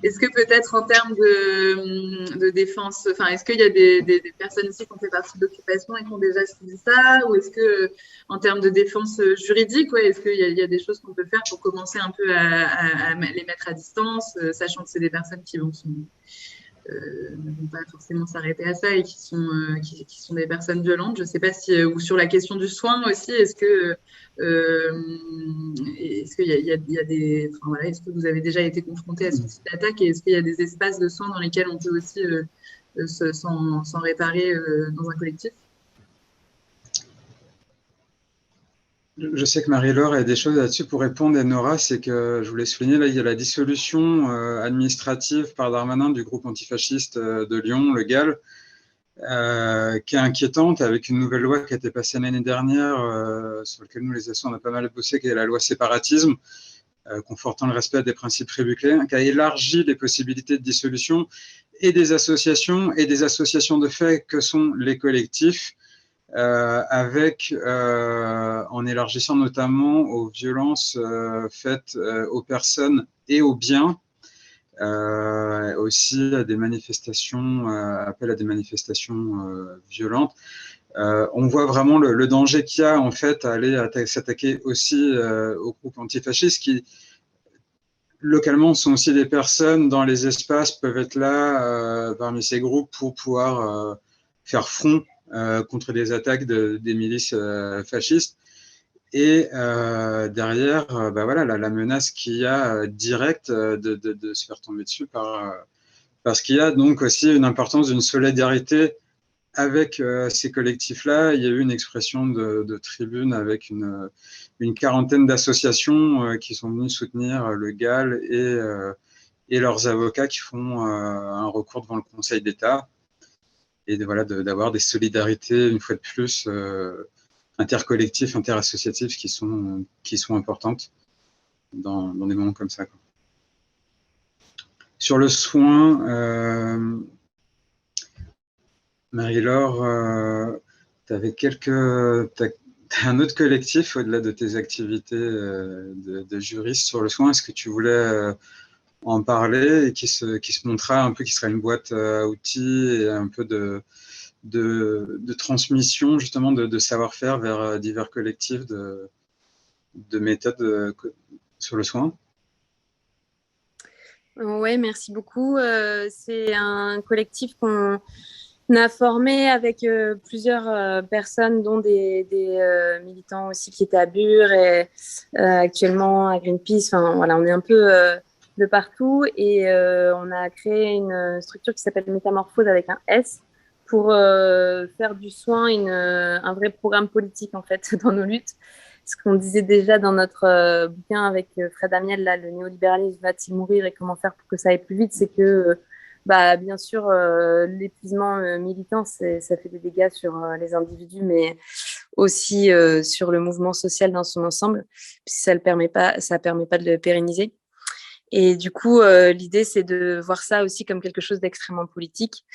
Est-ce que peut-être en termes de défense, enfin, est-ce qu'il y a des personnes ici qui ont fait partie de l'occupation et qui ont déjà subi ça, ou est-ce que en termes de défense juridique, ouais, est-ce qu'il y a des choses qu'on peut faire pour commencer un peu à les mettre à distance, sachant que c'est des personnes qui ne vont pas forcément s'arrêter à ça et qui sont des personnes violentes. Je ne sais pas si, ou sur la question du soin aussi, est-ce qu'il y a des, enfin, voilà, est-ce que vous avez déjà été confronté à ce type d'attaque et est-ce qu'il y a des espaces de soins dans lesquels on peut aussi s'en réparer dans un collectif?
Je sais que Marie-Laure a des choses là-dessus pour répondre. Et Nora, c'est que je voulais souligner, là, il y a la dissolution administrative par Darmanin du groupe antifasciste de Lyon, le GAL, qui est inquiétante, avec une nouvelle loi qui a été passée l'année dernière, sur laquelle nous, les assos, on a pas mal bossé, qui est la loi séparatisme, confortant le respect des principes républicains, qui a élargi les possibilités de dissolution et des associations de fait que sont les collectifs, en élargissant notamment aux violences faites aux personnes et aux biens, aussi à des manifestations, appel à des manifestations violentes. On voit vraiment le danger qu'il y a en fait à aller s'attaquer aussi aux groupes antifascistes qui localement sont aussi des personnes dans les espaces, peuvent être là parmi ces groupes pour pouvoir faire front contre les attaques des milices fascistes. Et derrière, bah voilà, la menace qu'il y a directe de se faire tomber dessus parce qu'il y a donc aussi une importance d'une solidarité avec ces collectifs-là. Il y a eu une expression de tribune avec une quarantaine d'associations qui sont venues soutenir le GAL et leurs avocats qui font un recours devant le Conseil d'État. Et voilà, d'avoir des solidarités, une fois de plus, intercollectifs, interassociatifs qui sont importantes dans des moments comme ça, quoi. Sur le soin, Marie-Laure, tu avais un autre collectif au-delà de tes activités de juriste sur le soin. Est-ce que tu voulais en parler et qui se montrera un peu, qui sera une boîte à outils et un peu de transmission justement de savoir-faire vers divers collectifs de méthodes sur le soin?
Oui, merci beaucoup. C'est un collectif qu'on a formé avec plusieurs personnes, dont des militants aussi qui étaient à Bure et actuellement à Greenpeace. Enfin, voilà, on est un peu de partout et on a créé une structure qui s'appelle Métamorphose avec un S pour faire du soin un vrai programme politique en fait dans nos luttes. Ce qu'on disait déjà dans notre bouquin avec Fred Amiel, là, le néolibéralisme va-t-il mourir et comment faire pour que ça aille plus vite, c'est que bien sûr l'épuisement militant, ça fait des dégâts sur les individus, mais aussi sur le mouvement social dans son ensemble, puisque ça permet pas de le pérenniser. Et du coup, l'idée, c'est de voir ça aussi comme quelque chose d'extrêmement politique.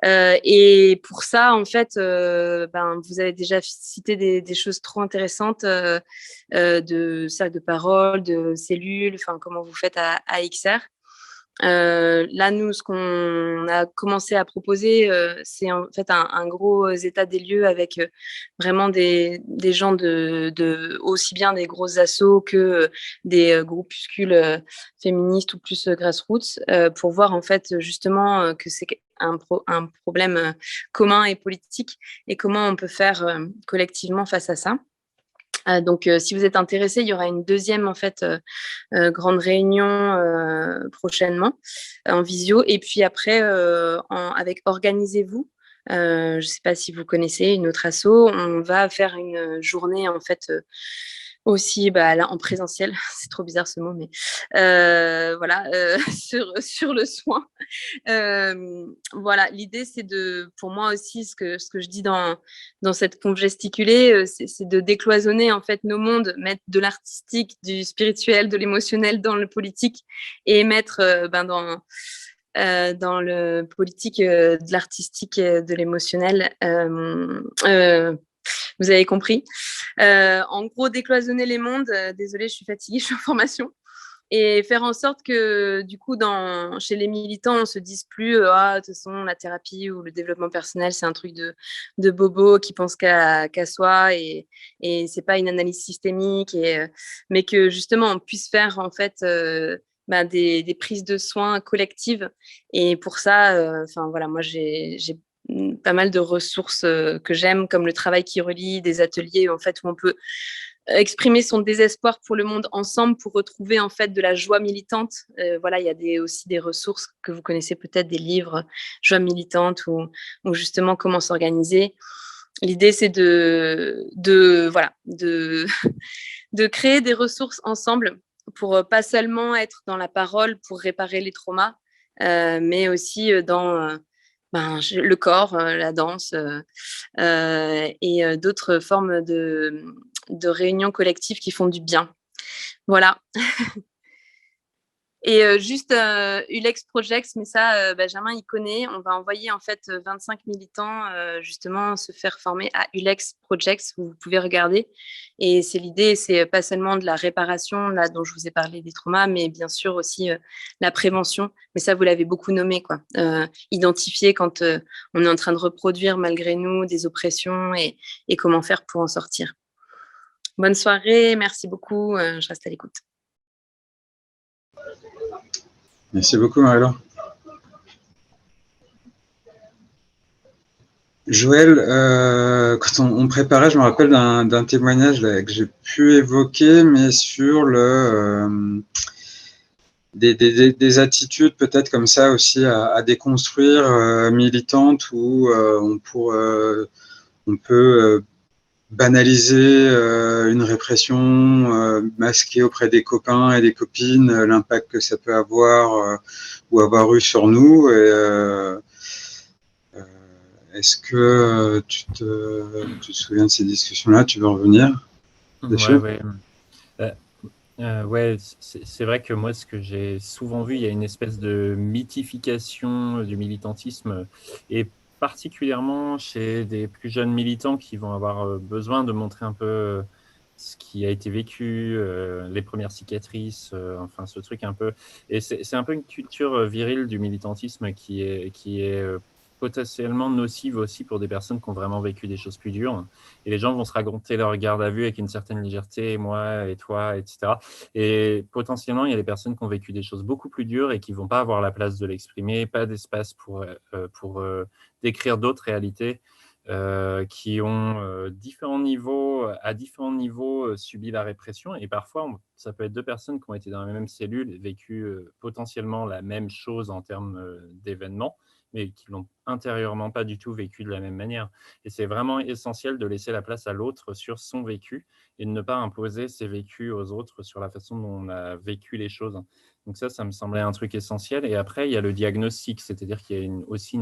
Et pour ça, en fait, vous avez déjà cité des choses trop intéressantes de cercle de parole, de cellules, enfin, comment vous faites à XR. Là, nous, ce qu'on a commencé à proposer, c'est en fait un gros état des lieux avec vraiment des gens de aussi bien des grosses assos que des groupuscules féministes ou plus grassroots pour voir en fait justement que c'est un problème commun et politique et comment on peut faire collectivement face à ça. Donc, si vous êtes intéressé, il y aura une deuxième en fait grande réunion prochainement en visio. Et puis après, avec Organisez-vous, je ne sais pas si vous connaissez une autre asso, on va faire une journée en fait aussi là, en présentiel, c'est trop bizarre ce mot, mais voilà, sur le soin. Voilà, l'idée, c'est pour moi aussi, ce que je dis dans cette conf gesticulée, c'est de décloisonner en fait nos mondes, mettre de l'artistique, du spirituel, de l'émotionnel dans le politique et mettre dans le politique de l'artistique, de l'émotionnel. Vous avez compris. En gros, décloisonner les mondes. Désolée, je suis fatiguée, je suis en formation. Et faire en sorte que, du coup, chez les militants, on ne se dise plus de toute façon, la thérapie ou le développement personnel, c'est un truc de bobo qui pense qu'à soi et ce n'est pas une analyse systémique. Mais que, justement, on puisse faire, en fait, des prises de soins collectives. Et pour ça, voilà, moi, j'ai pas mal de ressources que j'aime, comme le travail qui relie, des ateliers en fait, où on peut exprimer son désespoir pour le monde ensemble pour retrouver en fait de la joie militante. Voilà, il y a aussi des ressources que vous connaissez peut-être, des livres Joie militante ou justement comment s'organiser. L'idée, c'est voilà, de créer des ressources ensemble pour pas seulement être dans la parole pour réparer les traumas, mais aussi dans le corps, la danse et d'autres formes de réunions collectives qui font du bien. Voilà. Et juste Ulex Projects, mais ça, Benjamin, il connaît. On va envoyer en fait 25 militants justement se faire former à Ulex Projects, où vous pouvez regarder. Et c'est l'idée, c'est pas seulement de la réparation, là dont je vous ai parlé des traumas, mais bien sûr aussi la prévention. Mais ça, vous l'avez beaucoup nommé, quoi. Identifier quand on est en train de reproduire malgré nous des oppressions et comment faire pour en sortir. Bonne soirée, merci beaucoup. Je reste à l'écoute.
Merci beaucoup, Marie-Laure. Joël, quand on préparait, je me rappelle d'un témoignage là, que j'ai pu évoquer, mais sur des attitudes peut-être comme ça aussi à déconstruire, militantes, où on peut banaliser une répression masquée auprès des copains et des copines, l'impact que ça peut avoir ou avoir eu sur nous. Est-ce que tu te souviens de ces discussions-là? Tu veux revenir dessus?
Ouais, c'est vrai que moi, ce que j'ai souvent vu, il y a une espèce de mythification du militantisme, et particulièrement chez des plus jeunes militants qui vont avoir besoin de montrer un peu ce qui a été vécu, les premières cicatrices, enfin ce truc un peu. Et c'est un peu une culture virile du militantisme qui est potentiellement nocive aussi pour des personnes qui ont vraiment vécu des choses plus dures. Et les gens vont se raconter leur garde à vue avec une certaine légèreté, moi et toi, etc. Et potentiellement, il y a des personnes qui ont vécu des choses beaucoup plus dures et qui ne vont pas avoir la place de l'exprimer, pas d'espace pour décrire d'autres réalités, qui ont à différents niveaux subi la répression. Et parfois, ça peut être deux personnes qui ont été dans la même cellule et vécu potentiellement la même chose en termes d'événements, mais qui ne l'ont intérieurement pas du tout vécu de la même manière. Et c'est vraiment essentiel de laisser la place à l'autre sur son vécu et de ne pas imposer ses vécus aux autres sur la façon dont on a vécu les choses. Donc ça me semblait un truc essentiel. Et après, il y a le diagnostic, c'est-à-dire qu'il y a aussi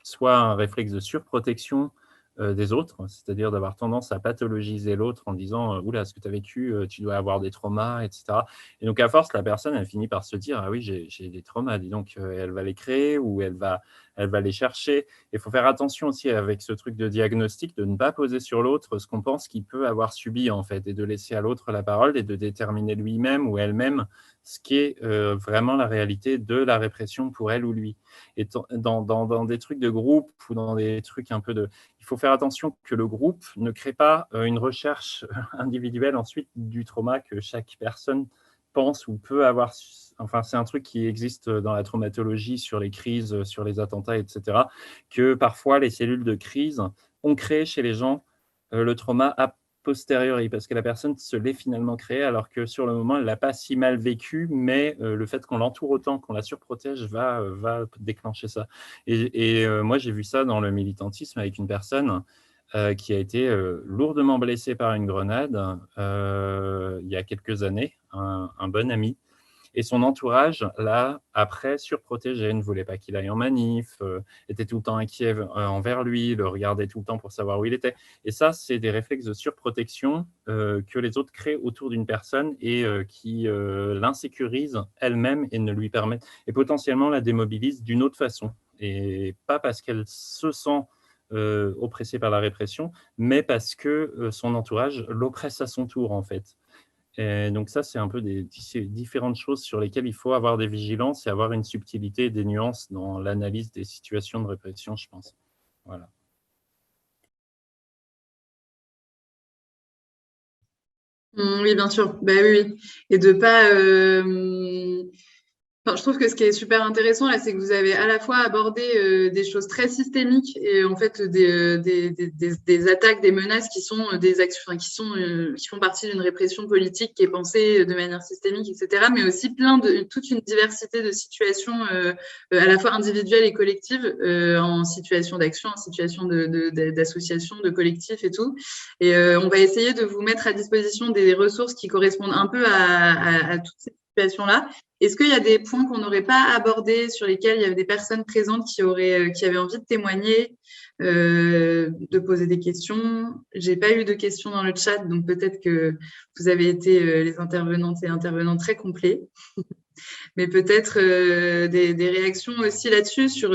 soit un réflexe de surprotection des autres, c'est-à-dire d'avoir tendance à pathologiser l'autre en disant oula, ce que tu as vécu, tu dois avoir des traumas, etc. Et donc, à force, la personne, elle finit par se dire ah oui, j'ai des traumas, dis donc, elle va les créer ou elle va les chercher. Il faut faire attention aussi avec ce truc de diagnostic, de ne pas poser sur l'autre ce qu'on pense qu'il peut avoir subi, en fait, et de laisser à l'autre la parole et de déterminer lui-même ou elle-même ce qui est vraiment la réalité de la répression pour elle ou lui. Et dans des trucs de groupe ou dans des trucs un peu de... Il faut faire attention que le groupe ne crée pas une recherche individuelle ensuite du trauma que chaque personne pense ou peut avoir. Enfin, c'est un truc qui existe dans la traumatologie, sur les crises, sur les attentats, etc., que parfois les cellules de crise ont créé chez les gens le trauma a posteriori, parce que la personne se l'est finalement créé, alors que sur le moment, elle ne l'a pas si mal vécu, mais le fait qu'on l'entoure autant, qu'on la surprotège, va déclencher ça. Et moi, j'ai vu ça dans le militantisme avec une personne qui a été lourdement blessée par une grenade il y a quelques années, un bon ami. Et son entourage, là, après, surprotégé, ne voulait pas qu'il aille en manif, était tout le temps inquiet envers lui, le regardait tout le temps pour savoir où il était. Et ça, c'est des réflexes de surprotection que les autres créent autour d'une personne et qui l'insécurisent elle-même et ne lui permettent, et potentiellement la démobilisent d'une autre façon. Et pas parce qu'elle se sent oppressée par la répression, mais parce que son entourage l'oppresse à son tour, en fait. Et donc ça, c'est un peu des différentes choses sur lesquelles il faut avoir des vigilances et avoir une subtilité et des nuances dans l'analyse des situations de répression, je pense. Voilà.
Oui, bien sûr. Bah, oui. Et de pas... Enfin, je trouve que ce qui est super intéressant là, c'est que vous avez à la fois abordé des choses très systémiques et en fait des attaques, des menaces qui sont des actions, enfin, qui font partie d'une répression politique qui est pensée de manière systémique, etc. Mais aussi toute une diversité de situations à la fois individuelles et collectives, en situation d'action, en situation d'association, de collectif et tout. Et on va essayer de vous mettre à disposition des ressources qui correspondent un peu à toutes ces situations-là. Est-ce qu'il y a des points qu'on n'aurait pas abordés, sur lesquels il y avait des personnes présentes qui avaient envie de témoigner, de poser des questions? J'ai pas eu de questions dans le chat, donc peut-être que vous avez été les intervenantes et intervenants très complets. Mais peut-être des réactions aussi là-dessus, sur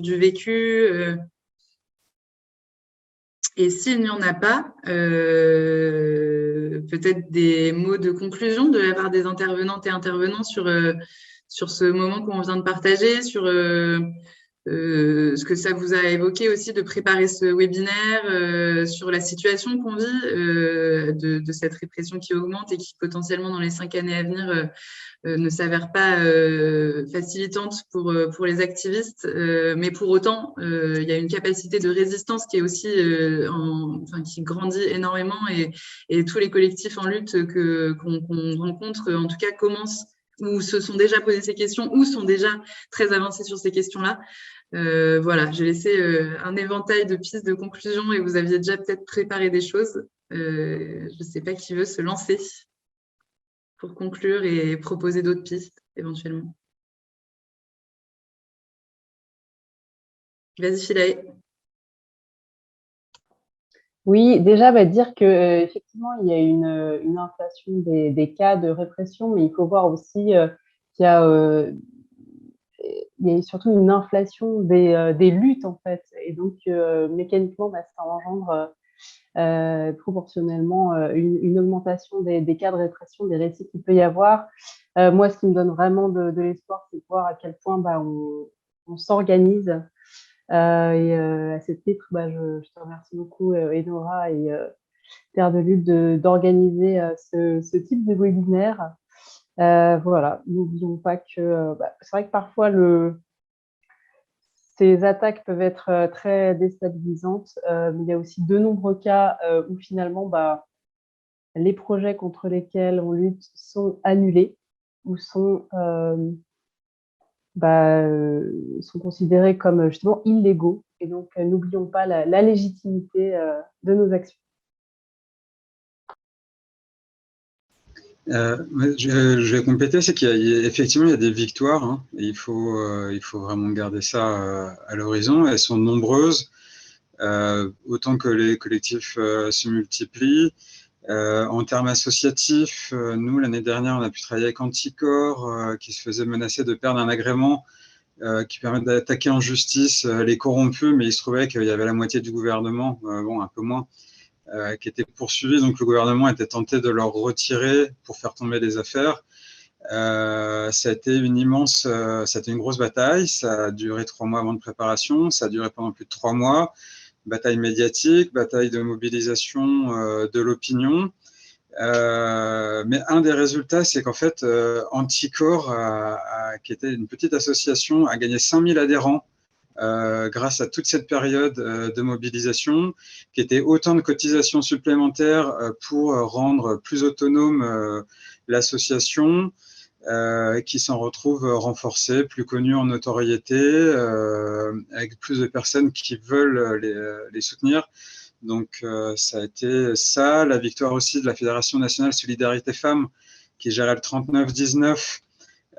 du vécu. Et s'il n'y en a pas, peut-être des mots de conclusion de la part des intervenantes et intervenants sur ce moment qu'on vient de partager, sur ce que ça vous a évoqué aussi de préparer ce webinaire, sur la situation qu'on vit, de cette répression qui augmente et qui potentiellement dans les 5 années à venir ne s'avère pas facilitante pour les activistes, mais pour autant, il y a une capacité de résistance qui est aussi, qui grandit énormément, et tous les collectifs en lutte qu'on rencontre, en tout cas, commencent ou se sont déjà posé ces questions ou sont déjà très avancés sur ces questions-là. Voilà, j'ai laissé un éventail de pistes de conclusion et vous aviez déjà peut-être préparé des choses. Je ne sais pas qui veut se lancer pour conclure et proposer d'autres pistes éventuellement. Vas-y, Philae.
Oui, déjà, dire que effectivement, il y a une inflation des cas de répression, mais il faut voir aussi qu'il y a surtout une inflation des luttes, en fait. Et donc, mécaniquement, ça engendre proportionnellement une augmentation des cas de répression, des récits qu'il peut y avoir. Moi, ce qui me donne vraiment de l'espoir, c'est de voir à quel point on s'organise. Et à ce titre, je te remercie beaucoup, Enora et Terre de Lutte, d'organiser ce type de webinaire. Voilà, n'oublions pas que c'est vrai que parfois ces attaques peuvent être très déstabilisantes, mais il y a aussi de nombreux cas où finalement les projets contre lesquels on lutte sont annulés ou sont considérés comme justement illégaux. Et donc, n'oublions pas la légitimité de nos actions.
Je vais compléter, c'est qu'effectivement, il y a des victoires, hein, et il faut vraiment garder ça à l'horizon. Elles sont nombreuses. autant que les collectifs se multiplient. En termes associatifs, nous, l'année dernière, on a pu travailler avec Anticorps, qui se faisait menacer de perdre un agrément qui permet d'attaquer en justice les corrompus, mais il se trouvait qu'il y avait la moitié du gouvernement, bon, un peu moins, qui était poursuivi. Donc, le gouvernement était tenté de leur retirer pour faire tomber les affaires. Ça a été une grosse bataille. Ça a duré 3 mois avant de préparation. Ça a duré pendant plus de 3 mois. Bataille médiatique, bataille de mobilisation de l'opinion. Mais un des résultats, c'est qu'en fait, Anticorps, qui était une petite association, a gagné 5000 adhérents grâce à toute cette période de mobilisation, qui était autant de cotisations supplémentaires pour rendre plus autonome l'association, qui s'en retrouve renforcée, plus connue en notoriété, avec plus de personnes qui veulent les soutenir. Donc, ça a été ça, la victoire aussi de la Fédération nationale Solidarité Femmes, qui gérait le 3919,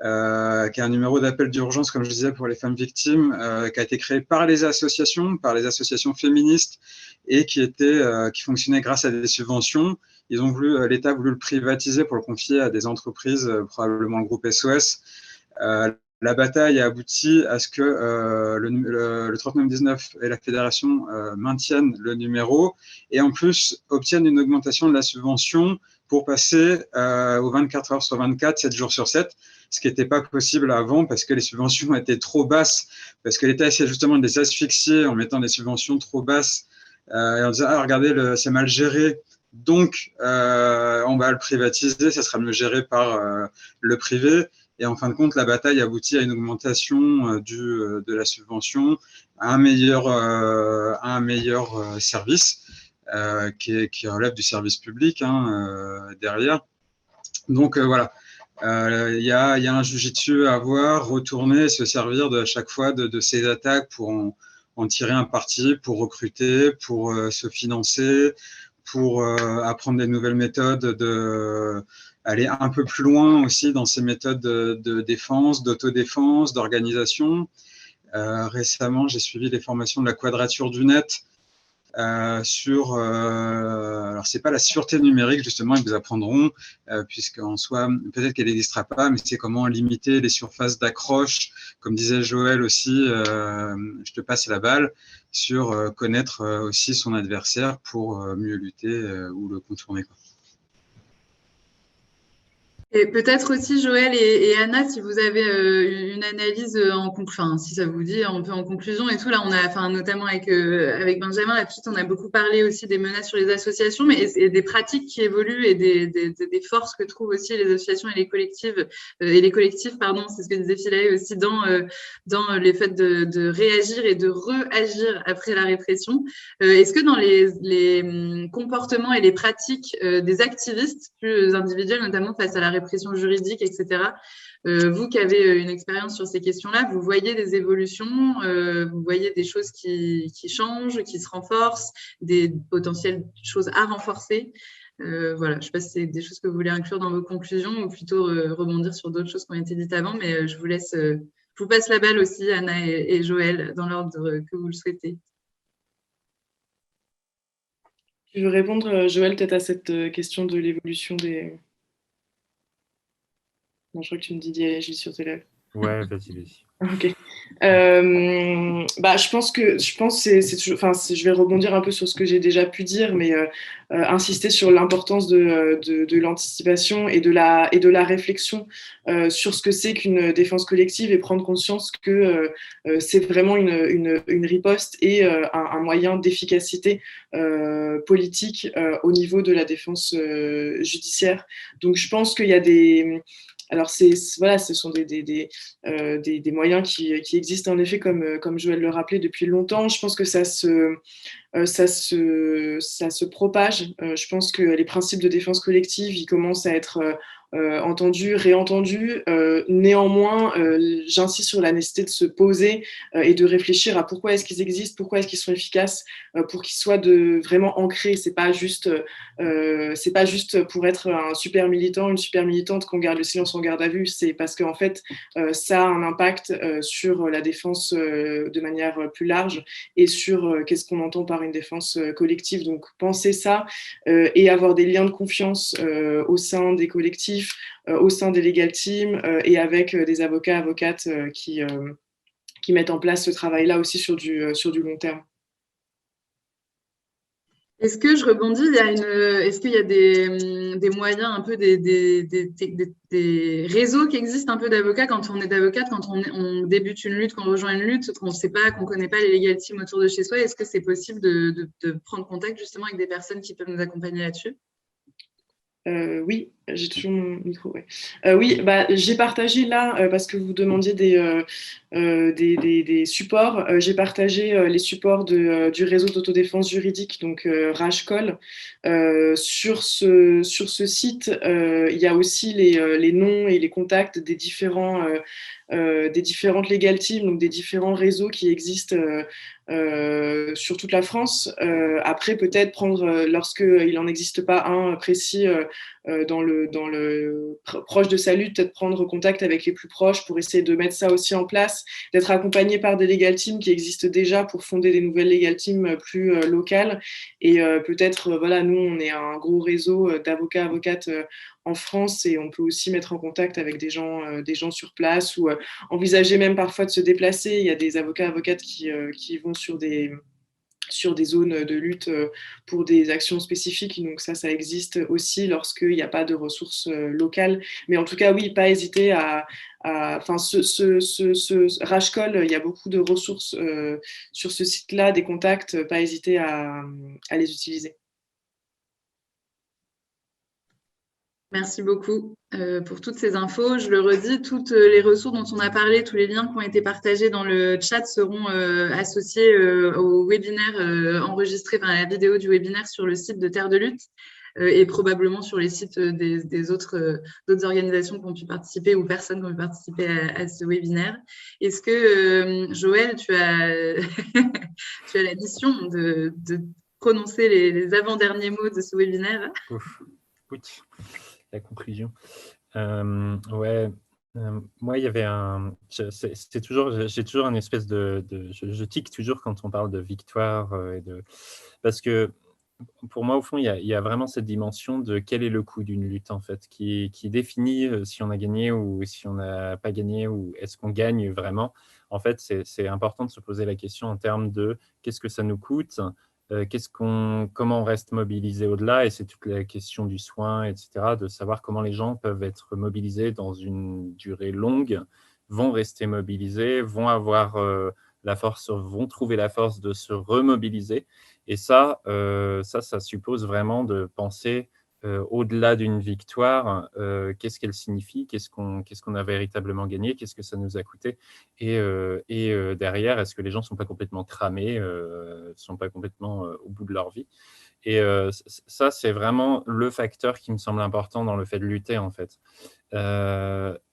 qui est un numéro d'appel d'urgence, comme je disais, pour les femmes victimes, qui a été créé par les associations féministes, et qui fonctionnait grâce à des subventions. L'État a voulu le privatiser pour le confier à des entreprises, probablement le groupe SOS. La bataille a abouti à ce que le 3919 et la fédération maintiennent le numéro et en plus obtiennent une augmentation de la subvention pour passer aux 24 heures sur 24, 7 jours sur 7, ce qui n'était pas possible avant parce que les subventions étaient trop basses, parce que l'État essayait justement de les asphyxier en mettant des subventions trop basses et en disant « Ah, regardez, c'est mal géré ». Donc, on va le privatiser, ça sera mieux géré par le privé. Et en fin de compte, la bataille aboutit à une augmentation de la subvention, à un meilleur service qui relève du service public derrière. Donc voilà, il y a un jujitsu à avoir, retourner, se servir à chaque fois de ces attaques pour en tirer un parti, pour recruter, pour se financer, pour apprendre des nouvelles méthodes, aller un peu plus loin aussi dans ces méthodes de défense, d'autodéfense, d'organisation. Récemment, j'ai suivi les formations de la Quadrature du Net sur, alors c'est pas la sûreté numérique justement, ils vous apprendront, puisqu'en soi, peut-être qu'elle n'existera pas, mais c'est comment limiter les surfaces d'accroche, comme disait Joël aussi, je te passe la balle, sur connaître aussi son adversaire pour mieux lutter ou le contourner, quoi.
Et peut-être aussi, Joël et Anna, si vous avez une analyse, si ça vous dit, un peu en conclusion et tout. Là, on a, notamment avec Benjamin, la petite, on a beaucoup parlé aussi des menaces sur les associations, mais et des pratiques qui évoluent et des forces que trouvent aussi les associations et les collectifs, pardon, c'est ce que disait Philae aussi dans les faits de réagir et de réagir après la répression. Est-ce que dans les comportements et les pratiques des activistes plus individuels, notamment face à la répression juridique, etc., vous qui avez une expérience sur ces questions-là, vous voyez des évolutions, vous voyez des choses qui changent, qui se renforcent, des potentielles choses à renforcer. Voilà, je ne sais pas si c'est des choses que vous voulez inclure dans vos conclusions ou plutôt rebondir sur d'autres choses qui ont été dites avant, mais je vous passe la balle aussi, Anna et Joël, dans l'ordre que vous le souhaitez.
Tu veux répondre, Joël, peut-être à cette question de l'évolution des... Non, je crois que tu me dis d'y aller, Gilles, sur tes lèvres.
Ouais, vas-y.
Ok. Je pense que je vais rebondir un peu sur ce que j'ai déjà pu dire, mais insister sur l'importance de l'anticipation et de la réflexion sur ce que c'est qu'une défense collective et prendre conscience que c'est vraiment une riposte et un moyen d'efficacité politique au niveau de la défense judiciaire. Donc je pense qu'il y a des... Alors, ce sont des moyens qui existent en effet, comme Joël le rappelait, depuis longtemps. Je pense que ça se ça se propage. Je pense que les principes de défense collective, ils commencent à être entendus, réentendus. Néanmoins, j'insiste sur la nécessité de se poser et de réfléchir à pourquoi est-ce qu'ils existent, pourquoi est-ce qu'ils sont efficaces, pour qu'ils soient vraiment ancrés. C'est pas juste pour être un super militant, une super militante qu'on garde le silence en garde à vue. C'est parce qu'en fait, ça a un impact sur la défense de manière plus large et sur qu'est-ce qu'on entend par une défense collective. Donc, penser ça et avoir des liens de confiance au sein des collectifs, au sein des legal teams et avec des avocats, avocates qui mettent en place ce travail-là aussi sur du long terme.
Est-ce que je rebondis, est-ce qu'il y a des moyens, un peu des réseaux qui existent un peu d'avocats quand on est d'avocate, quand on débute une lutte, qu'on rejoint une lutte, qu'on ne sait pas, qu'on ne connaît pas les legal teams autour de chez soi, est-ce que c'est possible de prendre contact justement avec des personnes qui peuvent nous accompagner là-dessus?
Oui, j'ai toujours mon micro. Ouais. Oui, j'ai partagé là, parce que vous demandiez des supports, j'ai partagé les supports du réseau d'autodéfense juridique, donc RAJCOL. Sur ce site, il y a aussi les noms et les contacts des différentes legal teams, donc des différents réseaux qui existent sur toute la France. Après, peut-être prendre, lorsqu'il n'en existe pas un précis dans le proche de sa lutte, peut-être prendre contact avec les plus proches pour essayer de mettre ça aussi en place, d'être accompagné par des legal teams qui existent déjà pour fonder des nouvelles legal teams plus locales. Et peut-être, voilà, nous, on est un gros réseau d'avocats, avocates en France et on peut aussi mettre en contact avec des gens sur place ou envisager même parfois de se déplacer. Il y a des avocats, avocates qui vont sur des zones de lutte pour des actions spécifiques. Donc ça existe aussi lorsqu'il n'y a pas de ressources locales. Mais en tout cas, oui, pas hésiter enfin, ce RAJCOL, il y a beaucoup de ressources sur ce site-là, des contacts, pas hésiter à les utiliser.
Merci beaucoup pour toutes ces infos. Je le redis, toutes les ressources dont on a parlé, tous les liens qui ont été partagés dans le chat seront associés au webinaire enregistré, enfin à la vidéo du webinaire sur le site de Terre de Lutte et probablement sur les sites des autres organisations qui ont pu participer ou personnes qui ont pu participer à ce webinaire. Est-ce que, Joël, tu as, tu as la mission de prononcer les avant-derniers mots de ce webinaire?
Oui. La conclusion. Ouais, moi, il y avait j'ai toujours une espèce je tique toujours quand on parle de victoire parce que pour moi, au fond, il y a vraiment cette dimension de quel est le coût d'une lutte, en fait, qui définit si on a gagné ou si on n'a pas gagné ou est-ce qu'on gagne vraiment. En fait, c'est important de se poser la question en termes de qu'est-ce que ça nous coûte, comment on reste mobilisé au-delà, et c'est toute la question du soin, etc., de savoir comment les gens peuvent être mobilisés dans une durée longue, vont rester mobilisés, vont avoir vont trouver la force de se remobiliser. Et ça suppose vraiment de penser au-delà d'une victoire, qu'est-ce qu'elle signifie, qu'est-ce qu'on a véritablement gagné, qu'est-ce que ça nous a coûté, et derrière, est-ce que les gens ne sont pas complètement cramés, ne sont pas complètement au bout de leur vie. Et ça, c'est vraiment le facteur qui me semble important dans le fait de lutter, en fait.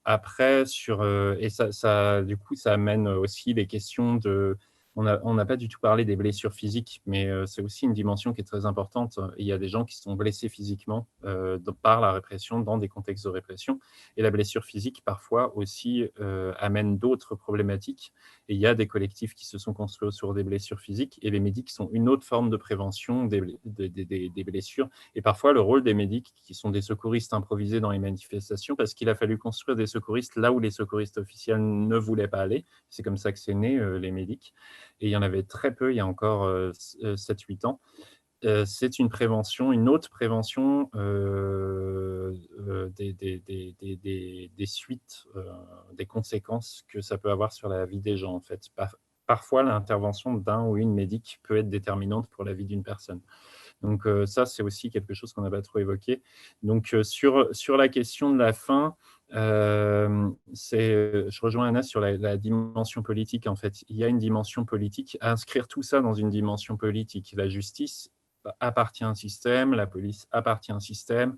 Après, et du coup, ça amène aussi les questions de... On n'a pas du tout parlé des blessures physiques, mais c'est aussi une dimension qui est très importante. Il y a des gens qui sont blessés physiquement par la répression, dans des contextes de répression. Et la blessure physique, parfois, aussi amène d'autres problématiques. Et il y a des collectifs qui se sont construits sur des blessures physiques. Et les médics sont une autre forme de prévention des blessures. Et parfois, le rôle des médics, qui sont des secouristes improvisés dans les manifestations, parce qu'il a fallu construire des secouristes là où les secouristes officiels ne voulaient pas aller. C'est comme ça que c'est né, les médics. Et il y en avait très peu il y a encore 7-8 ans. C'est une prévention, une autre prévention des suites, des conséquences que ça peut avoir sur la vie des gens, en fait. Parfois, l'intervention d'un ou une médic peut être déterminante pour la vie d'une personne. Donc ça, c'est aussi quelque chose qu'on n'a pas trop évoqué. Donc sur la question de la fin, Je rejoins Anna sur la dimension politique. En fait, il y a une dimension politique. À inscrire tout ça dans une dimension politique. La justice appartient à un système, la police appartient à un système.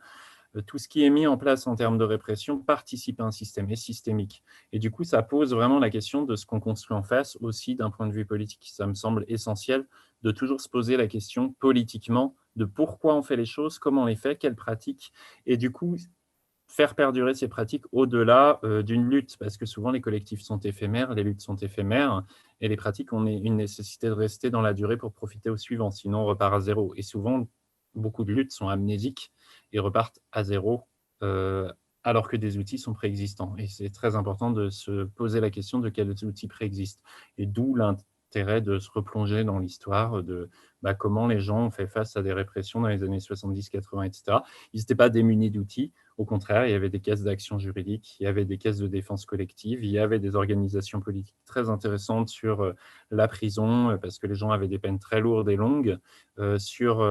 Tout ce qui est mis en place en termes de répression participe à un système, est systémique. Et du coup, ça pose vraiment la question de ce qu'on construit en face, aussi d'un point de vue politique. Ça me semble essentiel de toujours se poser la question politiquement de pourquoi on fait les choses, comment on les fait, quelles pratiques, et du coup, faire perdurer ces pratiques au-delà d'une lutte, parce que souvent les collectifs sont éphémères, les luttes sont éphémères, et les pratiques ont une nécessité de rester dans la durée pour profiter au suivant, sinon on repart à zéro. Et souvent, beaucoup de luttes sont amnésiques et repartent à zéro, alors que des outils sont préexistants. Et c'est très important de se poser la question de quels outils préexistent. Et d'où l'intérêt de se replonger dans l'histoire de comment les gens ont fait face à des répressions dans les années 70, 80, etc. Ils n'étaient pas démunis d'outils. Au contraire, il y avait des caisses d'action juridique, il y avait des caisses de défense collective, il y avait des organisations politiques très intéressantes sur la prison, parce que les gens avaient des peines très lourdes et longues, sur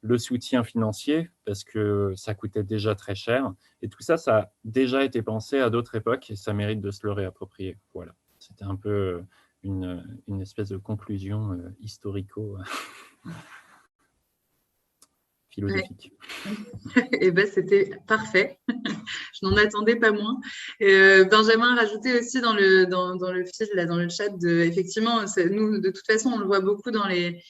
le soutien financier, parce que ça coûtait déjà très cher. Et tout ça, ça a déjà été pensé à d'autres époques et ça mérite de se le réapproprier. Voilà, c'était un peu une espèce de conclusion historico philosophique.
Et c'était parfait. Je n'en attendais pas moins. Benjamin a rajouté aussi dans le fil, là, dans le chat, effectivement, nous, de toute façon, on le voit beaucoup dans les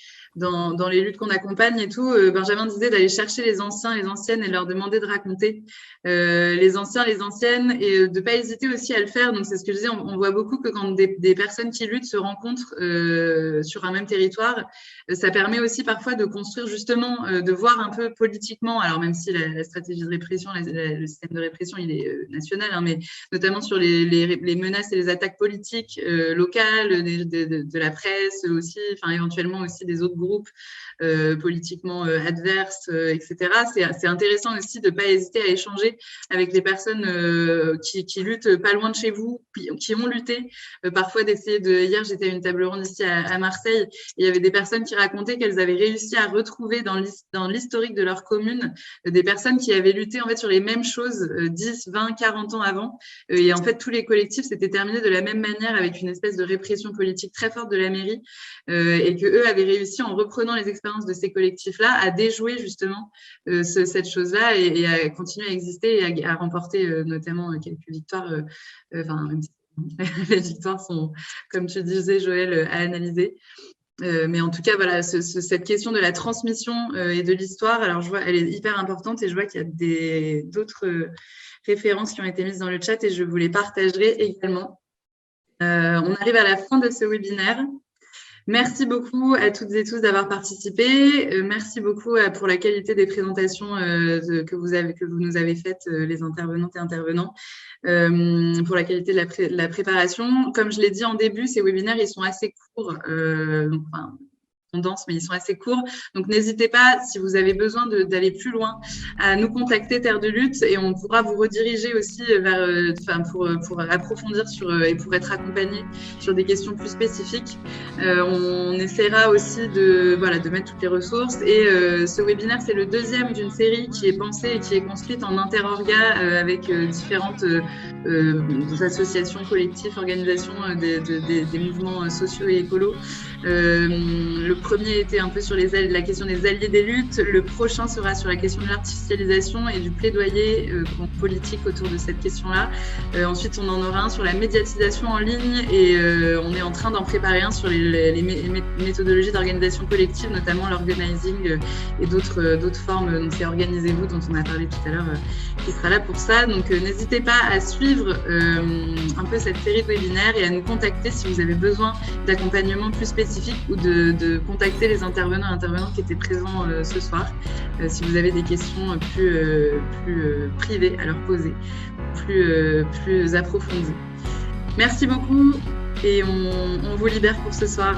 luttes qu'on accompagne et tout. Benjamin disait d'aller chercher les anciens, les anciennes et leur demander de raconter les anciens, les anciennes, et de ne pas hésiter aussi à le faire. Donc, c'est ce que je disais, on voit beaucoup que quand des personnes qui luttent se rencontrent sur un même territoire, ça permet aussi parfois de construire justement, de voir un peu politiquement, alors même si la stratégie de répression, le système de répression, il est national, hein, mais notamment sur les menaces et les attaques politiques locales, de la presse aussi, enfin éventuellement aussi des autres groupes politiquement adverses, etc. C'est intéressant aussi de ne pas hésiter à échanger avec les personnes qui luttent pas loin de chez vous, qui ont lutté. Parfois d'essayer Hier, j'étais à une table ronde ici à Marseille, et il y avait des personnes qui racontaient qu'elles avaient réussi à retrouver dans l'historique de leur commune des personnes qui avaient lutté en fait sur les mêmes choses 10, 20, 40 ans avant. Et en fait, tous les collectifs s'étaient terminés de la même manière, avec une espèce de répression politique très forte de la mairie, et qu'eux avaient réussi, en reprenant les expériences de ces collectifs-là, à déjouer justement cette chose-là et à continuer à exister et à remporter notamment quelques victoires. Les victoires sont, comme tu disais, Joël, à analyser. Mais en tout cas, voilà, cette question de la transmission et de l'histoire, alors je vois, elle est hyper importante, et je vois qu'il y a d'autres références qui ont été mises dans le chat et je vous les partagerai également. On arrive à la fin de ce webinaire. Merci beaucoup à toutes et tous d'avoir participé. Merci beaucoup pour la qualité des présentations que vous nous avez faites, les intervenantes et intervenants, pour la qualité de la préparation. Comme je l'ai dit en début, ces webinaires, ils sont assez courts. Mais ils sont assez courts. Donc, n'hésitez pas, si vous avez besoin d'aller plus loin, à nous contacter Terre de Lutte, et on pourra vous rediriger aussi pour approfondir et pour être accompagné sur des questions plus spécifiques. On essaiera aussi de mettre toutes les ressources. Et ce webinaire, c'est le deuxième d'une série qui est pensée et qui est construite en interorga avec différentes associations, collectifs, organisations des mouvements sociaux et écolos. Le premier était un peu sur la question des alliés des luttes. Le prochain sera sur la question de l'artificialisation et du plaidoyer politique autour de cette question-là. Ensuite, on en aura un sur la médiatisation en ligne, et on est en train d'en préparer un sur les méthodologies d'organisation collective, notamment l'organizing et d'autres formes. Donc, c'est Organisez-vous, dont on a parlé tout à l'heure, qui sera là pour ça. Donc, n'hésitez pas à suivre un peu cette série de webinaires et à nous contacter si vous avez besoin d'accompagnement plus spécifique, ou de contacter les intervenants et intervenantes qui étaient présents ce soir, si vous avez des questions plus privées à leur poser, plus approfondies. Merci beaucoup, et on vous libère pour ce soir.